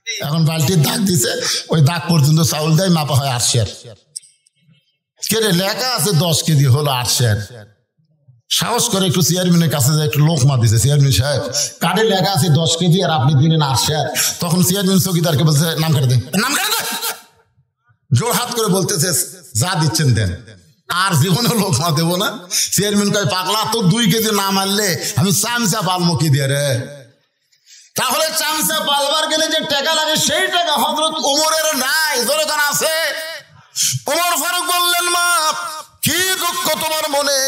এখন বালতির দাগ দিছে, ওই দাগ পর্যন্ত চাউল দেয়, মাপা হয় 8 সের। কে রে, লেখা আছে 10 কেজি, হলো 8 সের। সাহস করে একটু চেয়ারম্যানের কাছে যায়, একটু লোকমা দিছে, চেয়ারম্যান সাহেব কার্ডে লেখা আছে 10 কেজি আর আপনি দিলেন 8 সের। তখন চেয়ারম্যান চৌকিদারকে বলছে নাম কাটে দে, নাম কাটে দে। জোর হাত করে বলতেছে যা দিচ্ছেন দেন, আর জীবনে লোকমা দেবো না। চেয়ারম্যান কয় পাগলা, তো 2 কেজি না মারলে আমি চামচা পালমো কি দিয়ে রে? তাহলে চামচা পালবার গেলে যে টাকা লাগে সেই টাকা হযরত ওমরের নাই, জোরে কান আছে। ওমর ফারুক বললেন মা, কি দুঃখ তোমার মনে,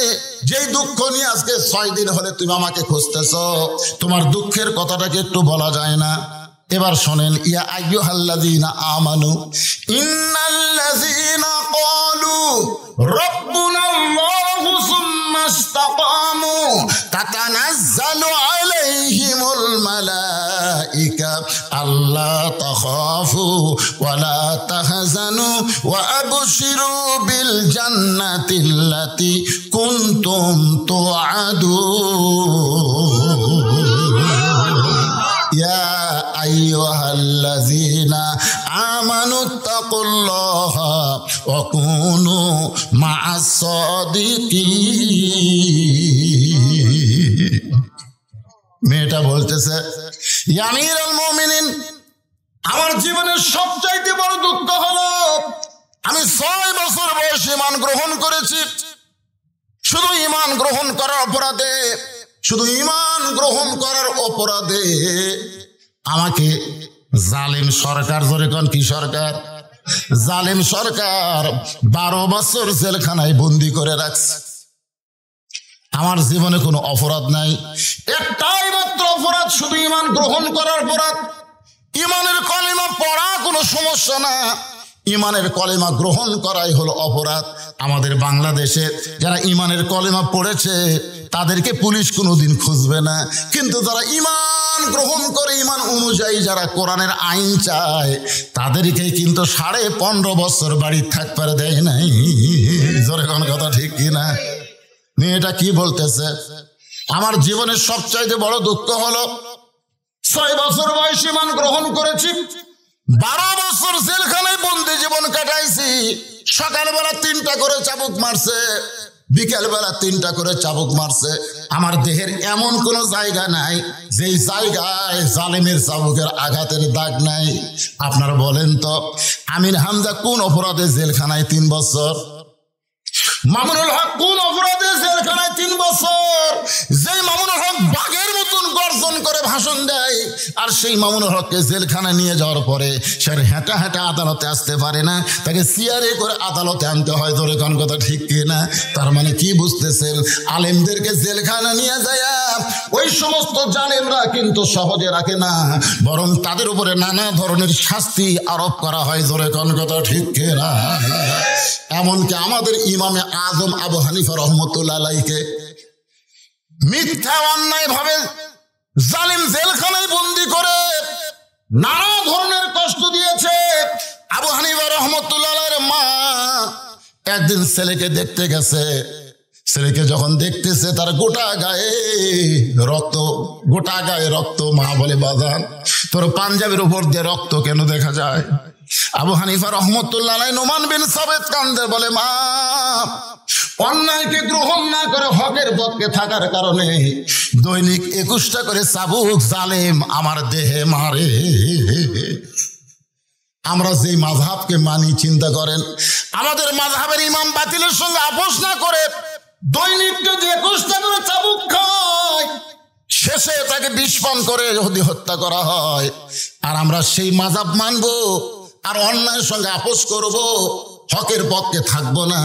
যেই দুঃখ নিয়ে আজকে 6 দিন হলে তুমি আমাকে খুঁজতেছ, তোমার দুঃখের কথাটাকে একটু বলা যায় না? এবার শোনেন, ইয়া আইয়ুহাল্লাযীনা আমানু ইন্নাল্লাযীনা ক্বালু রাব্বুনাল্লাহু সুম্মা ইসতাকামু তাতানাজ্জালু আলাইহিমুল মালাইকা আল্লা তাখাফু ওয়া লা তাহজানু ওয়া আবশিরু বিল জান্নাতিল্লাতী কুনতুম তুআদুন। ইয়া আইয়ুহাল্লাযীনা আমানু তাকুল্লাহা ওয়া কুনু মা'আস সাদিকিন। মেয়েটা বলতেছে, ইয়া আমিরুল মুমিনিন, আমার জীবনের সবচাইতে বড় দুঃখ হলো আমি 6 বছর বয়সে ঈমান গ্রহণ করেছি। শুধু ঈমান গ্রহণ করার অপরাধে, শুধু ঈমান গ্রহণ করার অপরাধে আমাকে জালিম সরকার, জোরে কোন কি সরকার? জালিম সরকার 12 বছর জেলখানায় বন্দি করে রাখছে। আমার জীবনে কোনো অপরাধ নাই, একটাই মাত্র অপরাধ, শুধু ঈমান গ্রহণ করার অপরাধ। ঈমানের কলিমা পড়া কোনো সমস্যা না, ঈমানের কলিমা গ্রহণ করাই হলো অপরাধ। আমাদের বাংলাদেশে যারা ঈমানের কলিমা পড়েছে তাদেরকে পুলিশ কোনোদিন খুঁজবে না, কিন্তু যারা ঈমান গ্রহণ করে, ঈমান অনুযায়ী যারা কোরআনের আইন চায়, তাদেরকে কিন্তু 15.5 বছর বাড়ি থাকতে দেয় নাই। জোরে কোন কথা ঠিক কিনা? মেয়েটা কি বলতেছে, আমার জীবনের সবচাইতে বড় দুঃখ হলো 6 বছর বয়সে ঈমান গ্রহণ করেছি, 12 বছর জেলখানায় বন্দি জীবন কাটাইছি। সকালবেলা 3টা করে চাবুক মারছে, বিকেলবেলা 3টা করে চাবুক মারছে। আমার দেহের এমন কোন জায়গা নাই যেই জায়গায় জালিমের চাবুকের আঘাতের দাগ নাই। আপনারা বলেন তো, আমির হামজা কোন অপরাধে জেলখানায় 3 বছর? মামুনুল হক কোন অপরাধে জেলখানায় 3 বছর? যেই মামুনুল হক বাঘের মতন গর্জন করে ভাষণ দেয়, আর সেই মামুনুল হককে জেলখানায় নিয়ে যাওয়ার পরে সে হেঁটা হেঁটা আদালতে আসতে পারে না, তাকে চেয়ারে করে আদালতে আনতে হয়। ধরে কোন কথা ঠিক কিনা? তার মানে কি বুঝতেছেন, আলেমদেরকে জেলখানায় নিয়ে যায় ওই সমস্ত জালেমরা কিন্তু সহজে রাখে না, বরং তাদের উপরে নানা ধরনের শাস্তি আরোপ করা হয়। ধরে কোন কথা ঠিক কিনা? এমনকি আমাদের ইমামে আজম আবু হানিফা রহমতুল্লাহ আলাইহিকে মিথ্যা অন্যায় ভাবে জালিম জেলখানায় বন্দি করে নানা ধরনের কষ্ট দিয়েছে। আবু হানিফা রহমতুল্লাহ আলাইহির মা একদিন ছেলেকে দেখতে গেছে, ছেলেকে যখন দেখতেছে তার গোটা গায়ে রক্ত। মা বলে, বাজান তোর পাঞ্জাবের উপর দিয়ে রক্ত কেন দেখা যায়? আবু হানিফা রহমতুল্লাহ আলাইহি নোমান বিন সাবেত কান্দে বলে, মা অন্যায়কে গ্রহণ না করে হকের পক্ষে থাকার কারণে দৈনিক 21টা করে চাবুক জালেম আমার দেহে মারে। আমরা যে মাযহাবকে মানি, চিন্তা করেন, আমাদের মাযহাবের ইমাম বাতিলের সঙ্গে আপোষ না করে দৈনিক 21টা করে চাবুক খায়, শেষে তাকে বিষ পান করে যদি হত্যা করা হয়, আর আমরা সেই মাযহাব মানবো আর অন্যায়ের সঙ্গে আপোষ করব, হকের পক্ষে থাকবো না।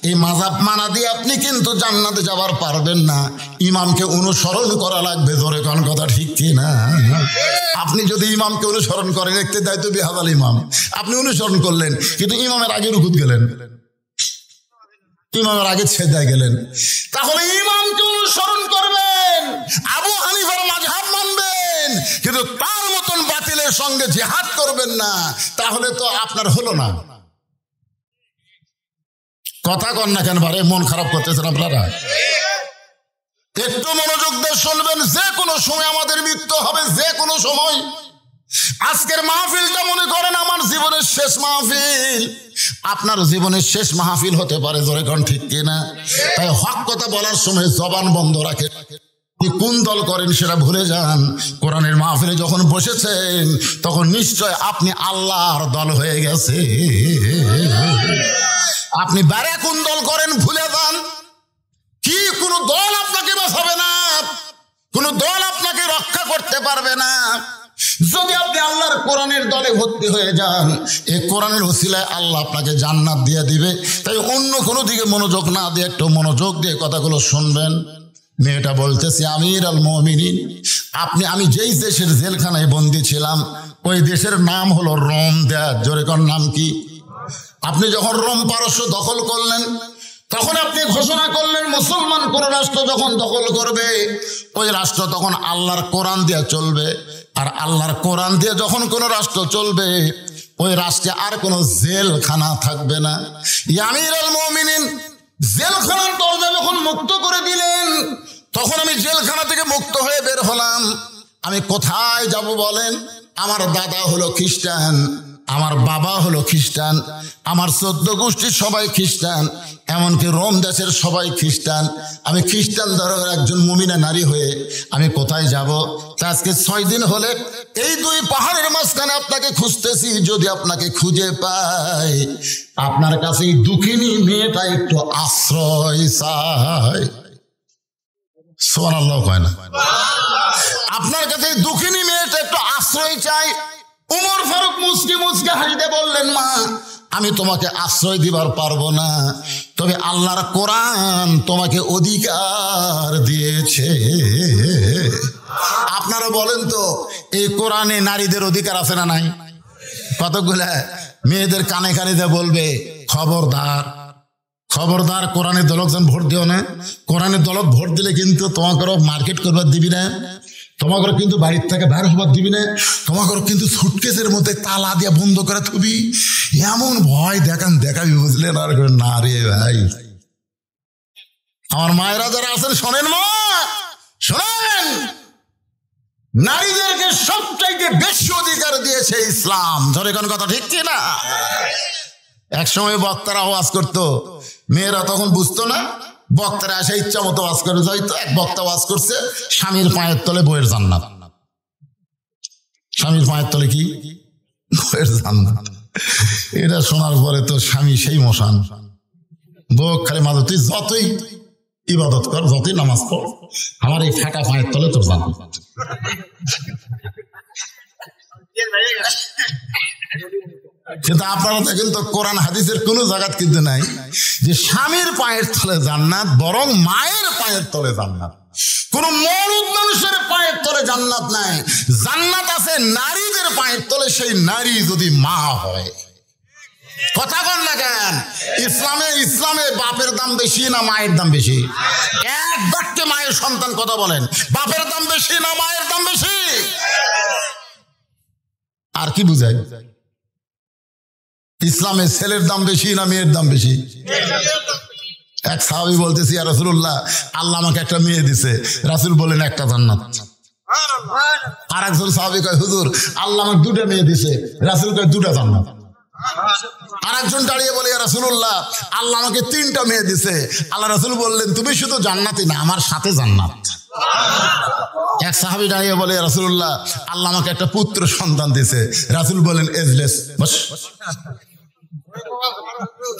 এই মাযহাব মানা দিয়ে আপনি কিন্তু জান্নাতে যাবার পারবেন না, ইমামকে অনুসরণ করা লাগবে। ধরে কোন কথা ঠিক কিনা? আপনি যদি ইমামকে অনুসরণ করেন, দেখতে দায়িত্ব বেহাদাল ইমাম, আপনি অনুসরণ করলেন কিন্তু ইমামের আগে রুকুত গেলেন, ইমামের আগে ছেদায় গেলেন, তাহলে ইমামকে অনুসরণ করবেন, আবু হানিফার মাযহাব মানবেন, কিন্তু তার মতন বাতিলের সঙ্গে জিহাদ করবেন না, তাহলে তো আপনার হলো না। কথা কন না কেন? বারে মন খারাপ করতেছেন আপনারা? একটু মনোযোগ দিয়ে শুনবেন, যে কোনো সময় আমাদের মৃত্যু হবে, যে কোনো সময়। আজকের মাহফিলটা মনে করেন আমার জীবনের শেষ মাহফিল, আপনার জীবনের শেষ মাহফিল হতে পারে, জোরে কোন ঠিক কিনা? তাই হক কথা বলার সময় জবান বন্ধ রাখে। কোন দল করেন সেটা ভুলে যান। কোরআনের মাহফিলে যখন বসেছেন তখন নিশ্চয় আপনি আল্লাহর দল হয়ে গেছে। আপনি বাইরে কোন দল করেন ভুলে যান। কি কোন দল আপনাকে বাঁচাবে না, কোন দল আপনাকে রক্ষা করতে পারবে না। যদি আপনি আল্লাহর কোরআনের দলে ভর্তি হয়ে যান, এই কোরআনের ওসিলায় আল্লাহ আপনাকে জান্নাত দিয়ে দিবে। তাই অন্য কোনো দিকে মনোযোগ না দিয়ে একটু মনোযোগ দিয়ে কথাগুলো শুনবেন। মেয়েটা বলতেছে, আমির আল মুমিনিন, আমি যেই দেশের জেলখানায় বন্দী ছিলাম ওই দেশের নাম হলো রোম দেশ। জোরে কোন নাম কি? আপনি যখন রোম পারস্য দখল করলেন তখন আপনি ঘোষণা করলেন মুসলমান কোন রাষ্ট্র যখন দখল করবে ওই রাষ্ট্র তখন আল্লাহর কোরআন দিয়ে চলবে। আর আল্লাহর কোরআন দিয়ে যখন কোন রাষ্ট্র চলবে ওই রাষ্ট্রে আর কোনো জেলখানা থাকবে না। আমির আল মুমিনিন, জেলখানার দরজা যখন মুক্ত করে দিলেন তখন আমি জেলখানা থেকে মুক্ত হয়ে বের হলাম। আমি কোথায় যাব বলেন? আমার দাদা হলো খ্রিস্টান, আমার বাবা হলো খ্রিস্টান, আমার 14 গোষ্ঠীর সবাই খ্রিস্টান, এমনকি রোম দেশের সবাই খ্রিস্টান। আমি খ্রিস্টান ধর্মের একজন মুমিনা নারী হয়ে আমি কোথায় যাব? আজকে 6 দিন হলে এই 2 পাহাড়ের মাঝখানে আপনাকে খুঁজতেছি। যদি আপনাকে খুঁজে পাই, আপনার কাছে এই দুঃখিনী মেয়েটা একটু আশ্রয় চায়। সুবহানাল্লাহ কয় না? আপনার কাছে এই দুঃখিনী মেয়েটা একটু আশ্রয় চাই। উমর ফারুক মুচকি মুচকি হাসিতে বললেন, মা আমি তোমাকে আশ্রয় দিবার পারবো না, তবে আল্লাহর কোরআন তোমাকে অধিকার দিয়েছে। আপনারা বলেন তো, এই কোরআনে নারীদের অধিকার আছে না নাই? কতগুলা মেয়েদের কানে কানে দিয়ে বলবে, খবরদার খবরদার কোরআনের দলক যেন ভোট দিও না। কোরআনের দলক ভোট দিলে কিন্তু তোমাকে মার্কেট করবার দিবি না, তোমাকে কিন্তু বাড়ির থেকে বাইরে হবার দিবি না, তোমাকে কিন্তু সুটকেসের মধ্যে তালা দিয়ে বন্ধ করে থবি, এমন ভয় দেখাবি, বুঝলেন? আর না রে ভাই, আমার মায়েরা যারা আছেন শোনেন, মা শোনেন, নারীদেরকে সবচাইতে বেশি অধিকার দিয়েছে ইসলাম। ধরে কোন কথা ঠিক কি না? এক সময় বক্তারা ওয়াজ করতো, মেয়েরা তখন বুঝতো না, বক্তারা এসে ইচ্ছা মতো ওয়াজ করে যাইতো। এক বক্তা ওয়াজ করছে, স্বামীর পায়ের তলে বইয়ের জান্নাত। স্বামীর পায়ের তলে কি? বইয়ের জান্নাত। এটা শোনার পরে তো স্বামী সেই মশান, বউ খালি মাঝে, তুই যতই ইবাদত কর, যতই নামাজ পড়, আমার এই ফাঁকা পায়ের তলে তোর জান্নাত। কিন্তু আপনারা দেখেন তো, কোরআন হাদিসের কোন জায়গাত কিন্তু নাই যে স্বামীর পায়ের তলে জান্নাত, বরং মায়ের পায়ের তলে জান্নাত। কোন মরদ মানুষের পায়ের তলে জান্নাত নাই। জান্নাত আছে নারীদের পায়ের তলে, সেই নারী যদি মা হয়। কথা বল না কেন? ইসলামে বাপের দাম বেশি না মায়ের দাম বেশি? এক বাক্যে মায়ের সন্তান কথা বলেন, বাপের দাম বেশি না মায়ের দাম বেশি? আর কি বুঝায়? ইসলামে ছেলের দাম বেশি না মেয়ের দাম বেশি? এক সাহাবী বলতেছি, ইয়া রাসূলুল্লাহ, আল্লাহ আমাকে একটা মেয়ে দিছে। রাসূল বলেন, একটা জান্নাত। আর একজন সাহাবী কয়, হুজুর আল্লাহ আমাকে 2টা মেয়ে দিছে। রাসূল কয়, 2টা জান্নাত। আর একজন দাঁড়িয়ে বলে, ইয়া রাসূলুল্লাহ, আল্লাহ আমাকে 3টা মেয়ে দিছে। আল্লাহ রাসূল বললেন, তুমি শুধু জান্নাতি না, আমার সাথে জান্নাত। এক সাহাবী দাঁড়িয়ে বলে, ইয়া রাসূলুল্লাহ, আল্লাহ আমাকে একটা পুত্র সন্তান দিছে। রাসূল বলেন, এজলেস, বস।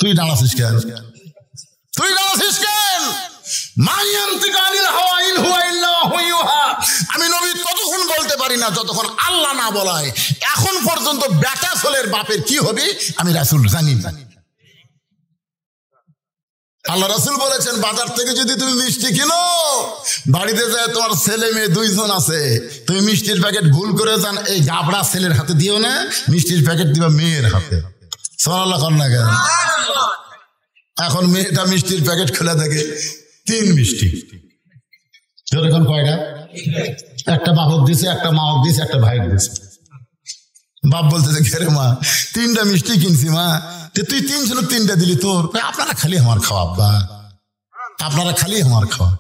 তুই দাঁড়াছিস কেন? তুই দাঁড়াছিস কেন? আমি নবী ততক্ষণ বলতে পারি না যতক্ষণ আল্লাহ না বলায়। এখন পর্যন্ত বেটা ছেলের বাপের কি হবে আমি রাসূল জানি না। আল্লাহ রাসূল বলেছেন, বাজার থেকে যদি তুমি মিষ্টি কিনো, বাড়িতে যায় তোমার ছেলে মেয়ে 2 জন আছে, তুমি মিষ্টির প্যাকেট ভুল করে যান, এই গাবড়া ছেলের হাতে দিও না, মিষ্টির প্যাকেট দিবা মেয়ের হাতে। সুবহানাল্লাহ কর না কেন? এখন মেয়েটা মিষ্টির প্যাকেট খুলে দেখে 3 মিষ্টি। এখন কয়টা? একটা বাপক দিছে, একটা মাওক দিছে, একটা ভাইক দিছে। বাপ বলতেছে, ঘেরে মা 3টা মিষ্টি কিনছি মা, তুই 3টা দিলি তোর? আপনারা খালি আমার খাওয়া আব্বা, আপনারা খালি আমার খাওয়া।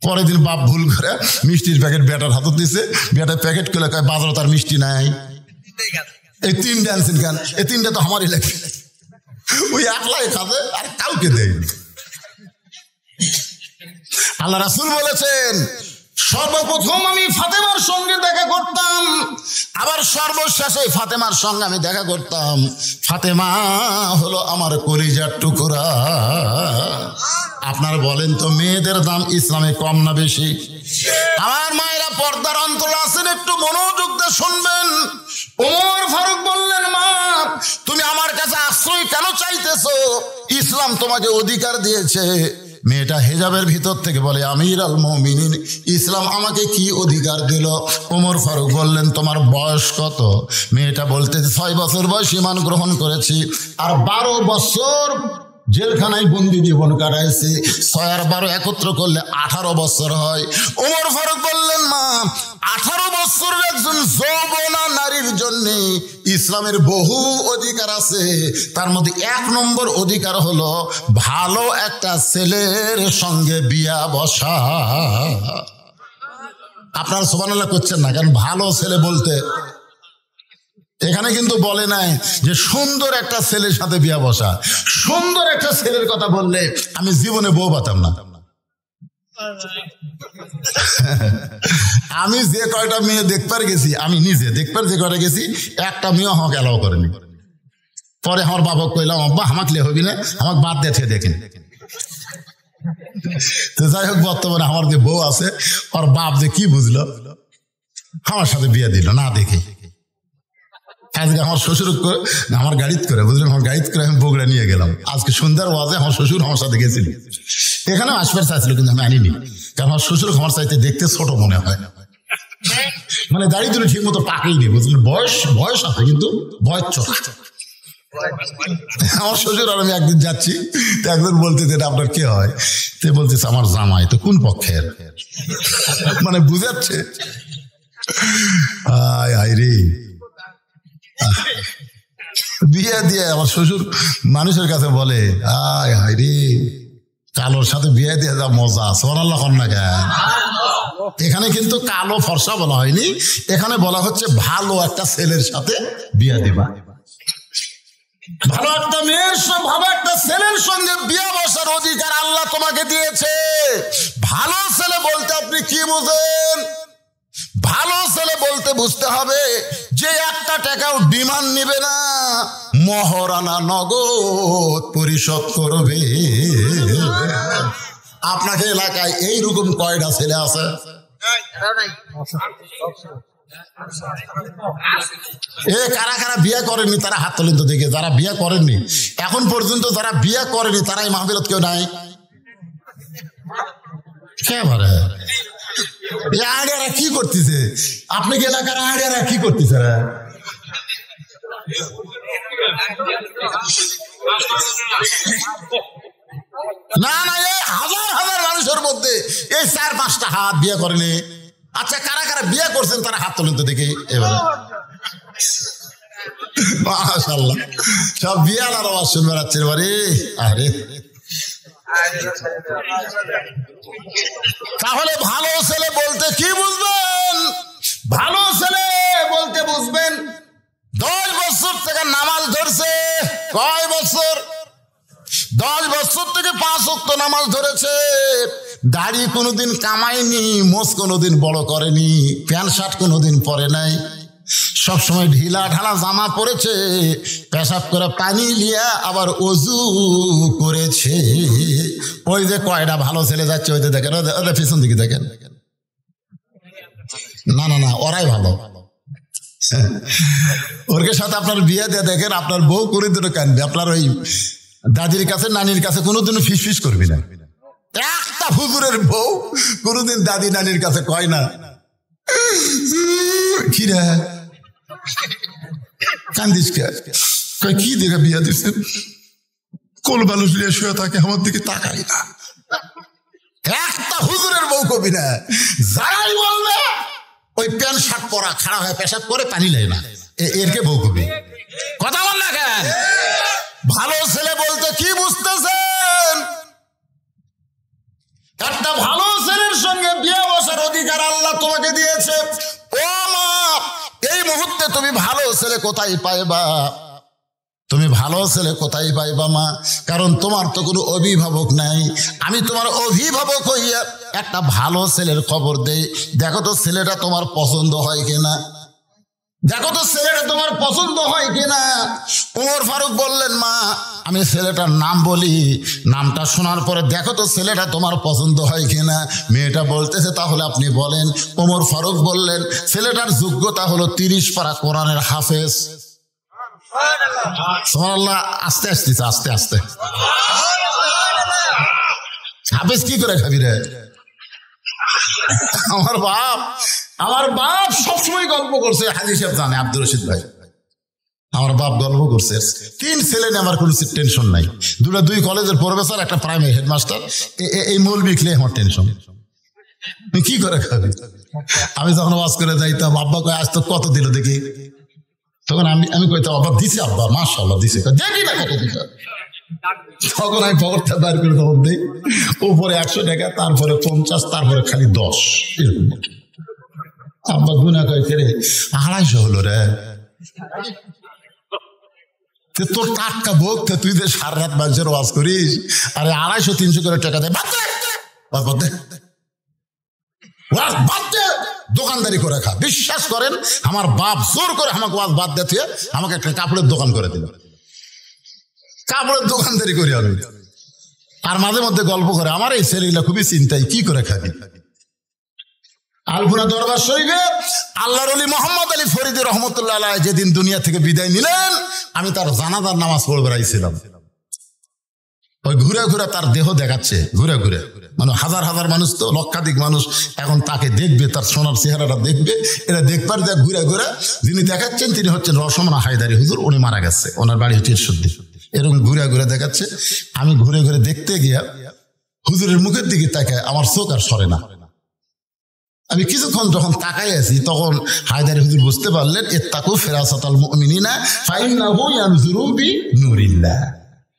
পরের দিন বাপ ভুল করে মিষ্টির প্যাকেট বেটার হাতত দিছে, বেটার প্যাকেট খুলে কয়, বাজারে তার মিষ্টি নাই। এই তিনটা আনছেন কেন? এই তিনটা তো আমারই লাগে, ওই একলাই খাবে আর কাউকে দেয়নি। আল্লাহ রাসূল বলেছেন, সর্বপ্রথম আমি ফাতেমার সঙ্গে দেখা করতাম, আবার সর্বশেষে ফাতেমার সঙ্গে আমি দেখা করতাম। ফাতেমা হলো আমার কলিজার টুকরা। আপনারা বলেন তো, মেয়েদের দাম ইসলামে কম না বেশি? আমার মায়েরা পর্দার অন্তর আছেন, একটু মনোযোগ দিয়ে শুনবেন। ওমর ফারুক বললেন, মা তুমি আমার কাছে আশ্রয় কেন চাইতেছো? ইসলাম তোমাকে অধিকার দিয়েছে। মেয়েটা হেজাবের ভিতর থেকে বলে, আমির আল মুমিনিন, ইসলাম আমাকে কি অধিকার দিল? ওমর ফারুক বললেন, তোমার বয়স কত? মেয়েটা বলতে, 6 বছর বয়স ঈমান গ্রহণ করেছি, আর 12 বছর জেলখানায় বন্দি জীবন কাটাইছি। 6 আর 12 একত্র করলে 18 বছর হয়। ওমর ফারুক বললেন, মা 18 বছরের একজন যৌবনা নারীর জন্য ইসলামের বহু অধিকার আছে, তার মধ্যে 1 নম্বর অধিকার হলো ভালো একটা ছেলের সঙ্গে বিয়া বসা। আপনারা সুবহানাল্লাহ করছেন না, কারণ ভালো ছেলে বলতে এখানে কিন্তু বলে নাই যে সুন্দর একটা ছেলের সাথে বিয়া বসা। সুন্দর একটা ছেলের কথা বললে আমি জীবনে বউ পাতাম না। আমি যে কয়টা মেয়ে দেখবার গেছি, আমি নিজে দেখবার যে কয়টা গেছি, একটা মেয়ে আমাকে অ্যালাউ করেনি। পরে আমার বাবা কইলাম, আব্বা আমাকে লে হবি না, আমাকে বাদ দিয়ে দেখেন। তো যাই হোক, বর্তমানে আমার যে বউ আছে, ওর বাপ যে কি বুঝলো, আমার সাথে বিয়ে দিল না দেখে। আজকে আমার শ্বশুর আমার গাড়িতে করে, বুঝলেন, আমার গাড়িতে করে আমি বগুড়া নিয়ে গেলাম। আজকে সন্ধ্যার ওয়াজে আমার শ্বশুর আমার সাথে গেছিল, এখানে আসবার চাইছিল, কিন্তু আমি আনিনি, কারণ আমার শ্বশুর আমার চাইতে দেখতে ছোট মনে হয়, মানে দাড়ি তুলে ঠিক মতো পাকেইনি, বুঝলেন, বয়স আছে কিন্তু বয়স ছোট। আমার শ্বশুর আর আমি একদিন যাচ্ছি, তো একজন বলতেছে, আপনার কে হয়? তো বলতেছে, আমার জামাই। তো কোন পক্ষের? মানে বুঝাচ্ছে। আয় রে, বিয়ে দিয়ে আমার শ্বশুর মানুষের কাছে বলে, আয় হায় রে, কালোর সাথে বিয়ে দিয়ে যা মজা। সুবহানাল্লাহ কন না কেন? এখানে কিন্তু কালো ফর্সা বলা হয়নি, এখানে বলা হচ্ছে ভালো একটা ছেলের সাথে বিয়ে দিবা। ভালো একটা মেয়ের, ভালো একটা ছেলের সঙ্গে বিয়ে বসার অধিকার আল্লাহ তোমাকে দিয়েছে। ভালো ছেলে বলতে আপনি কি বুঝেন? ভালো ছেলে বলতে বুঝতে হবে যে 1 টাকাও ডিমান্ড নিবে না, মহারানা নগদ পরিশোধ করবে। আপনাকে এলাকায় এইরকম কয়টা ছেলে আছে? কারা কারা বিয়ে করেননি তারা হাত তোলেন তো দেখে। যারা বিয়ে করেননি এখন পর্যন্ত, যারা বিয়ে করেনি তারাই মাহফিলত কেউ নাই। আড়িয়ারা কি করতেছে? আপনি কি এলাকার আড়িয়ারা কি করতেছে? না না, এই হাজার হাজার মানুষের মধ্যে এই 4-5টা হাত বিয়ে করেনি। আচ্ছা, কারা কারা বিয়ে করছেন তারা হাত তোলেন তো দেখি। এবার মাশাআল্লাহ, সব বিয়ার আর আওয়াজ শুনবে রাত্রের বাড়ি। আরে তাহলে ভালো ছেলে বলতে কি বুঝবেন? ভালো ছেলে বলতে বুঝবেন 10 বছর থেকে নামাজ ধরছে। কয় বছর? 10 বছর থেকে 5 ওয়াক্ত নামাজ ধরেছে। দাড়ি কোনোদিন কামায়নি, মোচ কোনোদিন বড় করেনি, প্যান্ট শার্ট কোনোদিন পরে নাই, সবসময় ঢিলা ঢালা জামা পরেছে, পেশাব করে পানি লিয়া আবার ওযু করেছে। ওই যে কয়টা ভালো ছেলে যাচ্ছে, ওই যে দেখেন, ওদের পিছন দিকে দেখেন। না না না, ওরাই ভালো। ওর সাথে আপনার বিয়ে দিয়ে দেখেন, আপনার বউ করে দিল কানবে। আপনার ওই দাদির কাছে নানির কাছে কোনোদিন ফিস করবি না। একটা হুজুরের বউ কোনোদিন দাদি নানির কাছে কয় না, কি রে কান্দিস কে? কি দেখে বিয়ে দিচ্ছেন? কোল বালুস নিয়ে শুয়ে থাকে, আমার দিকে তাকাই না। একটা হুজুরের বউ কবি না। যারাই বলবে ওই প্যান্ট শার্ট পরা খাড়া হয়ে পেশাব করে পানি নেয় না, এরকে বউ কবি। কথা বল না কেন? ভালো ছেলে বলতে কি বুঝতেছেন? একটা ভালো ছেলের সঙ্গে বিয়ে বসার অধিকার আল্লাহ তোমাকে দিয়েছে। ও মা, এই মুহূর্তে তুমি ভালো ছেলে কোথায় পাইবা? তুমি ভালো ছেলে কোথায় পাইবা মা? কারণ তোমার তো কোনো অভিভাবক নাই। আমি তোমার অভিভাবক হইয়া একটা ভালো ছেলের খবর দেই, দেখো তো ছেলেটা তোমার পছন্দ হয় কিনা, দেখো তো ছেলেটা তোমার পছন্দ হয় কিনা। ওমর ফারুক বললেন, মা আমি ছেলেটার নাম বলি, নামটা শোনার পরে দেখো তো ছেলেটা তোমার পছন্দ হয় কিনা। মেয়েটা বলতেছে, তাহলে আপনি বলেন। ওমর ফারুক বললেন, ছেলেটার যোগ্যতা হলো 30 পারা কোরআনের হাফেজ। সুবহানাল্লাহ। আস্তে আস্তে আস্তে আস্তে হাফেজ কি করে খাবি রে? আমার বাপ সবসময় গল্প করছে, হাজি সাহেব জানে, আব্দুর রশিদ ভাই, আমার বাপ গল্প করছে 3 ছেলে নিয়ে আমার কোনো টেনশন নাই। 2 কলেজের প্রফেসর, একটা প্রাইমারি হেডমাস্টার, এই মৌলবি খেলে আমার টেনশন। কি করে খাবি? আমি যখন ওয়াজ করে যাইতাম, আব্বা কয় আজ তো কত দিল দেখি, তখন আমি কইতাম আব্বা দিছে, আব্বা মাশাআল্লাহ দিছে, দেখি না কত দিল। তখন আমি পকেটটা বাইর করে তখন দিই, উপরে 100 টাকা, তারপরে 50, তারপরে খালি 10, এরকম। আব্বা গুনা কয় রে 250 হলো রে। তোর টাটকা ভোগ, তুই যে সারা রাত মানুষের ওয়াজ করিস, আরে 250-300 করে টাকা দেয়, বাদ দে, দোকানদারি করে খা। বিশ্বাস করেন, আমার বাপ জোর করে আমাকে ওয়াজ বাদ দিতে আমাকে একটা কাপড়ের দোকান করে দিল, কাপড়ের দোকানদারি করি আমি। আর মাঝে মধ্যে গল্প করে, আমার এই ছেলেগুলা খুবই চিন্তায়, কি করে খাবি। আলপুরা দরবার শরীফে আল্লাহর ওলি মোহাম্মদ আলী ফরিদি রহমতুল্লাহ আলাইহি যেদিন দুনিয়া থেকে বিদায় নিলেন, আমি তার জানাজার নামাজ পড়ে বেড়াইছিলাম। ওই ঘুরে ঘুরে তার দেহ দেখাচ্ছে, ঘুরে ঘুরে, মানে হাজার হাজার মানুষ, তো লক্ষাধিক মানুষ এখন তাকে দেখবে, তার সোনার চেহারাটা দেখবে। এরা দেখবার দেখ ঘুরে ঘুরে যিনি দেখাচ্ছেন তিনি হচ্ছেন রসমনা হায়দারি হুজুর, উনি মারা গেছে, ওনার বাড়ি হচ্ছে ইরশাদী। এরকম ঘুরে ঘুরে দেখাচ্ছে। আমি ঘুরে ঘুরে দেখতে গিয়া হুজুরের মুখের দিকে তাকায় আমার চোখ আর সরে না। আমি কিছুক্ষণ যখন তাকাই আছি, তখন হায়দারি হুজুর বুঝতে পারলেন, ইত্তাকু ফিরাসাতাল মুমিনিনা ফাইন্নাহু ইয়ানজুরু বিনুরিল্লাহ।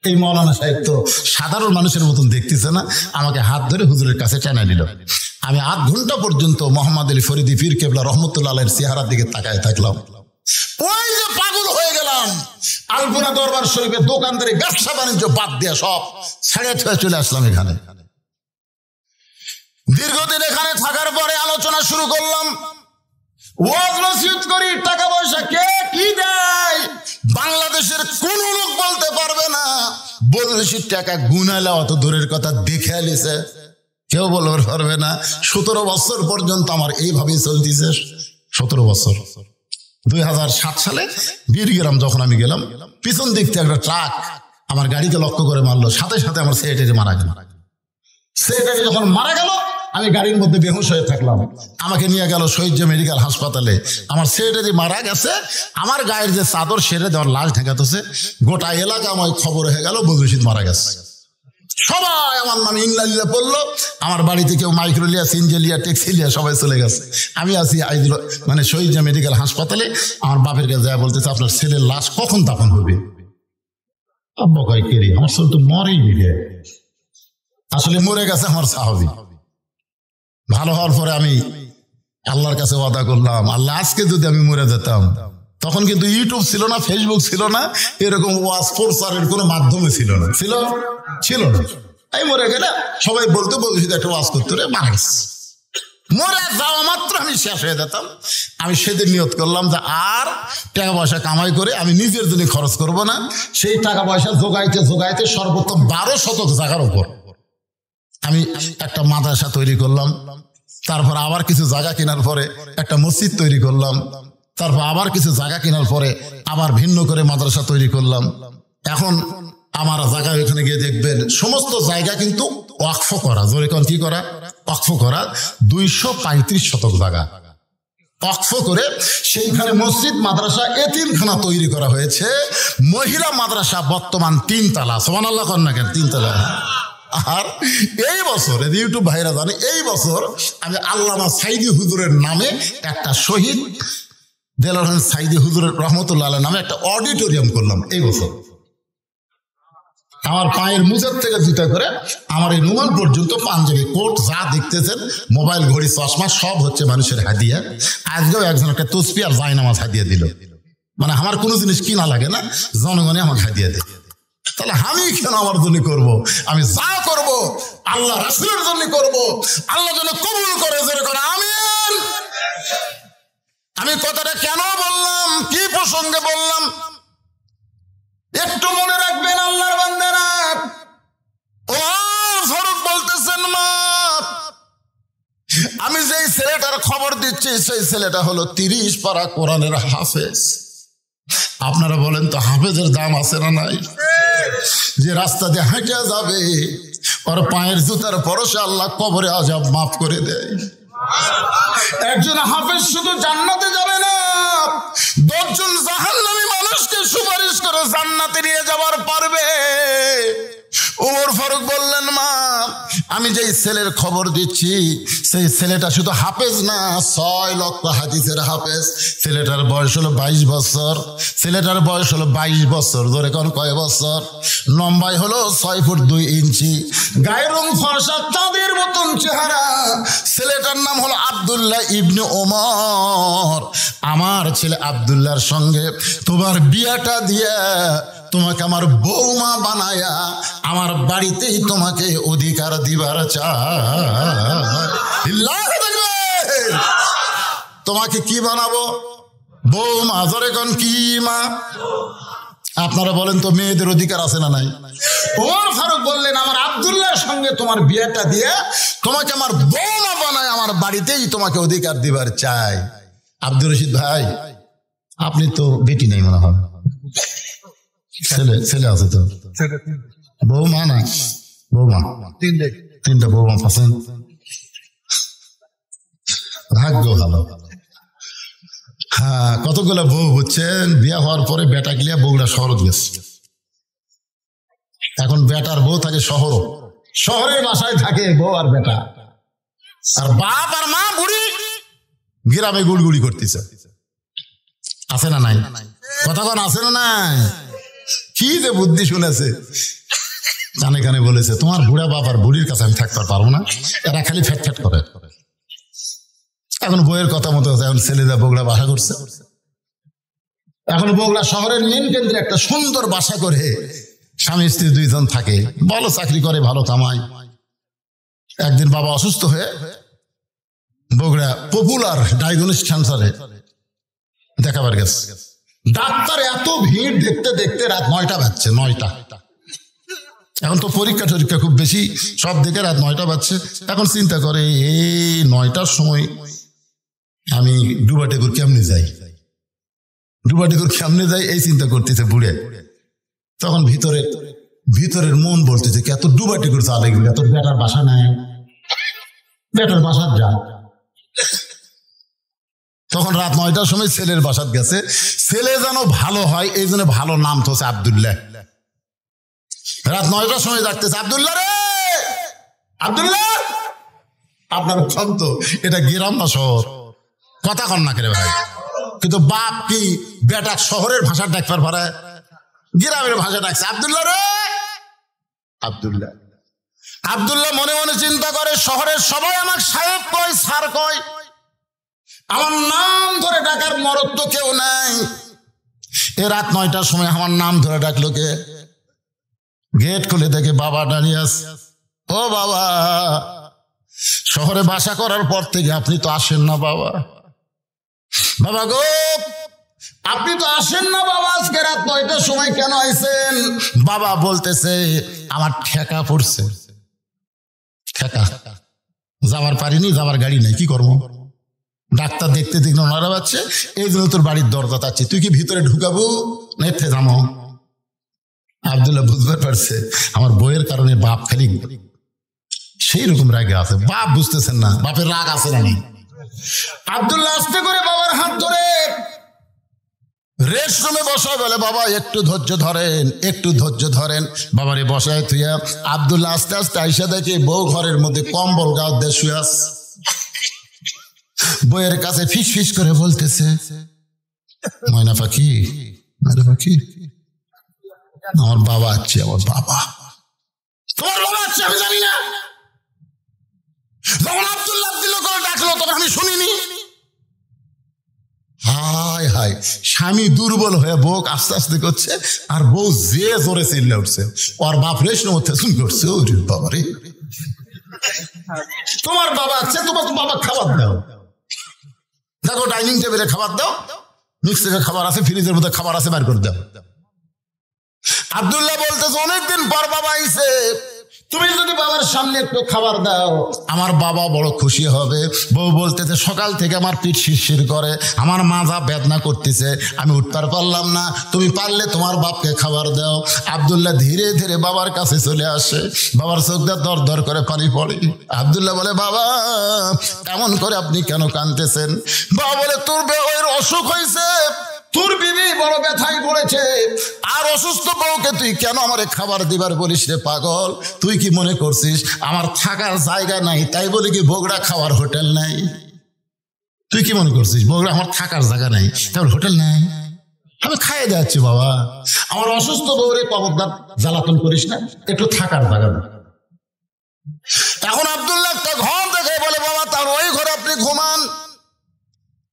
এই মৌলানা সাহেব তো সাধারণ মানুষের মতন দেখতেছে না, আমাকে হাত ধরে হুজুরের কাছে টেনে নিল। আমি 8 ঘন্টা পর্যন্ত মোহাম্মদ আলী ফরিদি পীর কেবলা রহমতুল্লাহ আলাইহির চেহারার দিকে তাকায় থাকলাম। ওই যে পাগল হয়ে গেলাম। আলপুরা দরবার শরীফে দোকানদারি ব্যবসা বাণিজ্য বাদ দিয়ে সব ছেড়ে চলে আসলাম এখানে। দীর্ঘদিন এখানে থাকার পরে আলোচনা শুরু করলাম, ওয়াজ নসিহত করি, টাকা পয়সা কে কি দেয় বাংলাদেশের কোন লোক বলতে পারবে না। বৈদেশিক টাকা গুনালে অত দূরের কথা, দেখে আলিছে কেউ বলতে পারবে না। 17 বছর পর্যন্ত আমার এইভাবেই চলতেছে। 17 বছর। 2007 সালে বীরগ্রাম যখন আমি গেলাম, পিছন দিক থেকে একটা ট্রাক আমার গাড়িকে লক্ষ্য করে মারলো, সাথে সাথে আমার সেক্রেটারি মারা গেল। সেক্রেটারি যখন মারা গেল, আমি গাড়ির মধ্যে বেহুশ হয়ে থাকলাম। আমাকে নিয়ে গেল শহীদ মেডিকেল হাসপাতালে। আমার সেক্রেটারি মারা গেছে, আমার গায়ের যে চাদর সেরে দেওয়ার লাশ ঠেকাতেছে, গোটা এলাকা আমার খবর হয়ে গেল বদরশিদ মারা গেছে। সবাই আমার নামে ইংলালিয়া পড়লো। আমার বাড়িতে কেউ মাইক্রোলিয়া, সিনজেলিয়া, টেক্সিলিয়া সবাই চলে গেছে। আমি আছি মানে শহীদ মেডিকেল হাসপাতালে। আমার বাপের কাছে যা বলতেছে, আপনার ছেলের লাশ কখন দাফন হবে? আব্বা কয় কেরি, আমার ছেলে তো মরেই নিবে। আসলে মরে গেছে আমার সাহাবী। ভালো হওয়ার পরে আমি আল্লাহর কাছে ওয়াদা করলাম, আল্লাহ আজকে যদি আমি মরে যেতাম, তখন কিন্তু ইউটিউব ছিল না, ফেসবুক ছিল না, এরকম ওয়াজ প্রচারের কোনো মাধ্যমে ছিল না, ছিল না। এই মরে গেলে সবাই বলতে একটা ওয়াজ করতে রে, মারা গেছে। মরে যাওয়া মাত্র আমি শেষ হয়ে যেতাম। আমি সেদিন নিয়ত করলাম যে আর টাকা পয়সা কামাই করে আমি নিজের জন্য খরচ করব না। সেই টাকা পয়সা জোগাইতে জোগাইতে সর্বোচ্চ 12 শতক জায়গার উপর আমি একটা মাদ্রাসা তৈরি করলাম। তারপর আবার কিছু জায়গা কেনার পরে একটা মসজিদ তৈরি করলাম। তারপর আবার কিছু জায়গা কেনার পরে আবার ভিন্ন করে মাদ্রাসা তৈরি করলাম। এখন আমার জায়গা ওখানে গিয়ে দেখবেন সমস্ত জায়গা কিন্তু ওয়াকফ করা। জোরে কোন কি করা? ওয়াকফ করা। 235 শতক জায়গা ওয়াকফ করে সেইখানে মসজিদ, মাদ্রাসা, এতিমখানা তৈরি করা হয়েছে। মহিলা মাদ্রাসা বর্তমান 3 তলা। সুবহানাল্লাহ কর না কেন? 3 তলা। আর এই বছর ইউটিউব ভাইরা জানে, এই বছর আমি আল্লামা সাইদি হুজুরের নামে একটা শহীদ দেলোয়ার হোসেন সাইদি হুজুরের রহমতুল্লাহ আলাইহির নামে একটা অডিটোরিয়াম করলাম এই বছর। আমার পায়ের মুজের থেকে জুতা করে আমার এই রুমাল পর্যন্ত, পাঞ্জাবি, কোট যা দেখতেছেন, মোবাইল, ঘড়ি, চশমা সব হচ্ছে মানুষের হাদিয়া। আজকেও একজন একটা তসবি আর জায়নামাজ হাদিয়া দিল। মানে আমার কোনো জিনিস কিনা লাগে না, জনগণে আমাকে হাদিয়া দেয়। তাহলে আমি কেন আমার জন্য করব? আমি যা করব আল্লাহ রাসূলের জন্য করব, আল্লাহ যেন কবুল করে। যেরকম আমিন। আমি কথাটা কেন বললাম, কি প্রসঙ্গে বললাম একটু মনে রাখবেন আল্লাহর বান্দারা। ওমর ফারুক বলতেছেন, মা আমি যেই ছেলেটার খবর দিচ্ছি সেই ছেলেটা হলো 30 পারা কোরআনের হাফেজ। আপনারা বলেন তো হাফেজের দাম আছে না নাই? যে রাস্তা দিয়ে হেঁটে যাবে ওর পায়ের জুতার পরশে আল্লাহ কবরে আযাব মাফ করে দেয়। একজন হাফেজ শুধু জান্নাতে যাবে না, 10 জন জাহান্নামী মানুষকে সুপারিশ করে জান্নাতে নিয়ে যাবার পারবে। ওমর ফারুক বললেন, মা আমি যেই ছেলের খবর দিচ্ছি সেই ছেলেটা শুধু হাফেজ না, 6 লক্ষ হাদিসের হাফেজ। ছেলেটার বয়স হলো 22 বছর। ছেলেটার বয়স হলো 22 বছর। ধরে কোন কয় বছর? লম্বাই হলো 6 ফুট 2 ইঞ্চি, গায়ের রং ফর্সা, চাঁদের মতন চেহারা। ছেলেটার নাম হলো আব্দুল্লাহ ইবনে ওমর। আমার ছেলে আব্দুল্লাহর সঙ্গে তোমার বিয়াটা দিয়ে তোমাকে আমার বৌমা বানায়া আমার বাড়িতেই তোমাকে অধিকার দিবার চাই। তোমাকে কি বানাবো? বৌমা। ধরে কোন কি মা? আপনারা বলেন তো মেয়েদের অধিকার আছে না নাই? ওমর ফারুক বললেন, আমার আব্দুল্লাহর সঙ্গে তোমার বিয়েটা দিয়ে তোমাকে আমার বৌমা বানায় আমার বাড়িতেই তোমাকে অধিকার দিবার চাই। আব্দুর রশিদ ভাই, আপনি তো বেটি নাই মনে হয়? ছেলে আছে তো? বৌমা না? বৌমা তিনটা বৌমা পাচ্ছেন, ভাগ্য ভালো। হ্যাঁ, কতগুলো বউ বুঝছেন, বিয়ে হওয়ার পরে বেটা গিয়া বউরা শহর গেছে। এখন বেটার বউ থাকে শহরের বাসায় থাকে বউ আর বেটা, আর বাপ আর মা বুড়ি গ্রামে গুড়গুড়ি করতেছে। আছে না নাই? কথা কোন আছে না নাই? কি যে বুদ্ধি শুনেছে, কানে কানে বলেছে তোমার বুড়া বাপ আর বুড়ির কাছে আমি থাকতে পারবো না, এরা খালি ফ্যাট ফ্যাট করে। এখন বইয়ের কথা মতো এখন ছেলেরা বগুড়া বাসা করছে। এখন বগুড়া শহরের মেন কেন্দ্রে একটা সুন্দর বাসা করে স্বামী স্ত্রী 2 জন থাকে, ভালো চাকরি করে, ভালো কামাই। একদিন বাবা অসুস্থ হয়ে বগুড়া পপুলার ডায়াগনস্টিক সেন্টারে দেখাবার গেছে। ডাক্তার এত ভিড়, দেখতে দেখতে রাত 9টা বাজছে। 9টা। এখন তো পরীক্ষা টরীক্ষা খুব বেশি, সব দেখে রাত 9টা বাজছে। এখন চিন্তা করে এই 9টার সময় আমি ডুবাটেকুর কেমনে যাই, এই চিন্তা করতেছে বুড়ে। তখন ভিতরের মন বলতেছে এত ডুবাটেকুর চালে গেলে তোর বেটার বাসা নাই, বেটার বাসার যা। তখন রাত 9টার সময় ছেলের বাসাত গেছে। ছেলে যেন ভালো হয় এই জন্য ভালো নাম তো হচ্ছে আব্দুল্লাহ। রাত 9টার সময় ডাকতেছে, আব্দুল্লাহ রে, আব্দুল্লাহ। আপনার ক্ষন্ত, এটা গ্রাম না শহর? কথা কন না করে ভাই। কিন্তু বাপ কি বেটা শহরের ভাষা ডাকবার পারে? গ্রামের ভাষা ডাকছে, আব্দুল্লাহ রে, আব্দুল্লাহ। আব্দুল্লাহ মনে মনে চিন্তা করে শহরের সবাই আমার সাহেব কয়, স্যার কয়, আমার নাম ধরে ডাকার মরদ তো কেউ নাই। এ রাত 9টার সময় আমার নাম ধরে ডাকলো কে? গেট খুলে দেখে বাবা দাঁড়িয়ে আছে। ও বাবা, শহরে বাসা করার পর থেকে আপনি তো আসেন না বাবা। বাবা গো, আপনি তো আসেন না বাবা, আজকে রাত 9টার সময় কেন আইছেন? বাবা বলতেছে আমার ঠেকা পড়ছে, ঠেকা, যাবার পারিনি, যাবার গাড়ি নাই, কি করবো? ডাক্তার দেখতে দেখতে ওনারা পাচ্ছে, এই জন্য তোর বাড়ির দরজা চাচ্ছি, তুই কি ভিতরে ঢুকাবো না এতে যাবো? আব্দুল্লাহ বুঝতে পারছে আমার বইয়ের কারণে বাপ খালি সেই রকম রাগে আছে। বাপ বুঝতেছেন না বাপের রাগ আছে না। আব্দুল্লাহ আস্তে করে বাবার হাত ধরে রেস্ট রুমে বসায়, বলে বাবা একটু ধৈর্য ধরেন, একটু ধৈর্য ধরেন। বাবারে বসায় থুইয়া আব্দুল্লাহ আস্তে আস্তে আইসা দেখে বউ ঘরের মধ্যে কম্বল গাও দিয়ে শুয়ে আছে। বইয়ের কাছে ফিস ফিস করে বলতেছে, ময়না পাখি, আমার বাবা আছে, আমার বাবা। তোমার বাবা আছে আমি জানি না? যখন আব্দুল্লাহ আব্দুল্লাহ করে ডাকলো তখন আমি শুনিনি। হায় হায়, স্বামী দুর্বল হয়ে বউ আস্তে আস্তে করছে, আর বউ যে জোরে চিল্লে উঠছে, ওর বাপ রেশন মধ্যে শুন করছে। ওরে বাবা রে, তোমার বাবা আছে, তোমার বাবা খাবার দাও, দেখো ডাইনিং টেবিলে খাবার দাও, মিক্সিতে খাবার আছে, ফ্রিজের মধ্যে খাবার আছে, বের করে দাও। আব্দুল্লাহ বলতেছে অনেকদিন পর বাবা আইছে, তুমি যদি বাবার সামনে একটু খাবার দাও আমার বাবা বড় খুশি হবে। বউ বলতেছে সকাল থেকে আমার পিঠ শিরশির করে, আমার মাজা বেদনা করতেছে, আমি উঠতে পারলাম না, তুমি পারলে তোমার বাপকে খাবার দাও। আব্দুল্লাহ ধীরে ধীরে বাবার কাছে চলে আসে, বাবার চোখ দিয়ে দর দর করে পানি পড়ে। আব্দুল্লাহ বলে বাবা এমন করে আপনি কেন কাঁদতেছেন? বাবা বলে তোর বউয়ের অসুখ হয়েছে, তোর বিবি বড় ব্যথায় পড়েছে, আর অসুস্থ বউকে তুই কেন আমারে খাবার দিবার বলিস রে পাগল? তুই কি মনে করছিস আমার থাকার জায়গা নাই তাই বলে কি বগুড়া খাওয়ার হোটেল নাই? তুই কি মনে করছিস বগুড়া আমার থাকার জায়গা নাই তাহলে হোটেল নাই? আমি খাইয়ে যাচ্ছি বাবা, আমার অসুস্থ বউরে কবরদার জ্বালাতন করিস না, একটু থাকার জায়গা না। এখন আব্দুল্লাহ একটা ঘর দেখে বলে বাবা তার ওই ঘরে আপনি ঘুমান।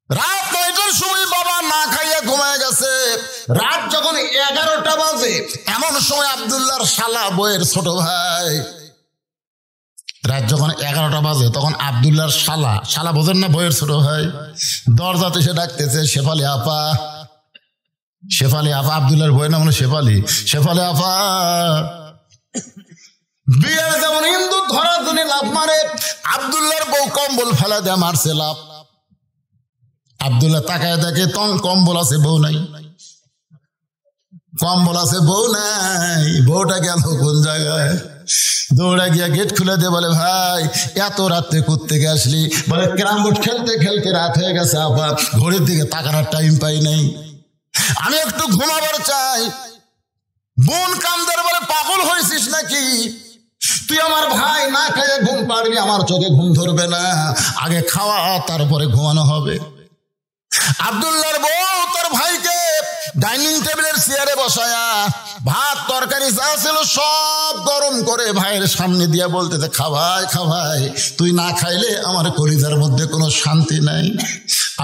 রাত 9টার সময় বাবা না খাইয়া ঘুমায় গেছে। রাত যখন 11টা বাজে এমন সময় আব্দুল্লাহর শালা বইয়ের ছোট ভাই, রাত যখন 11টা বাজে তখন আব্দুল্লাহর শালা বোঝেন না, বইয়ের ছোট ভাই, দরজাতে সে ডাকতেছে শেফালি আপা, শেফালি আপা। আব্দুল্লাহর বইয়ের নাম হলো শেফালি। শেফালি আপা, বিয়ের যেমন হিন্দু ধরার জন্য লাভ মারে, আব্দুল্লাহর বউ কম্বল ফেলা দেয়, মারছে লাভ। আব্দুল্লাহ তাকায় দেখে তখন কম্বল আছে বউ নাই, কম্বল আছে বউ নাই, বউটা গেল কোন জায়গায়? দৌড়া গিয়া গেট খুলে দিয়ে বলে ভাই এত রাত্রে কোত্থেকে আসলি? বলে ক্যারাম বোর্ড খেলতে খেলতে রাত হয়ে গেছে আপা, ঘড়ির দিকে তাকানোর টাইম পাই নাই, আমি একটু ঘুমাবার চাই। বোন কামদার বলে পাগল হয়েছিস নাকি? তুই আমার ভাই, না খাইয়ে ঘুম পারবি, আমার চোখে ঘুম ধরবে না, আগে খাওয়া তারপরে ঘুমানো হবে। আব্দুল্লাহর বউ তার ভাইকে ডাইনিং টেবিলের চেয়ারে বসায়া ভাত তরকারি যা ছিল সব গরম করে ভাইয়ের সামনে দিয়া বলতেছে খাভাই খাভাই, তুই না খাইলে আমার কলিজার মধ্যে কোনো শান্তি নাই।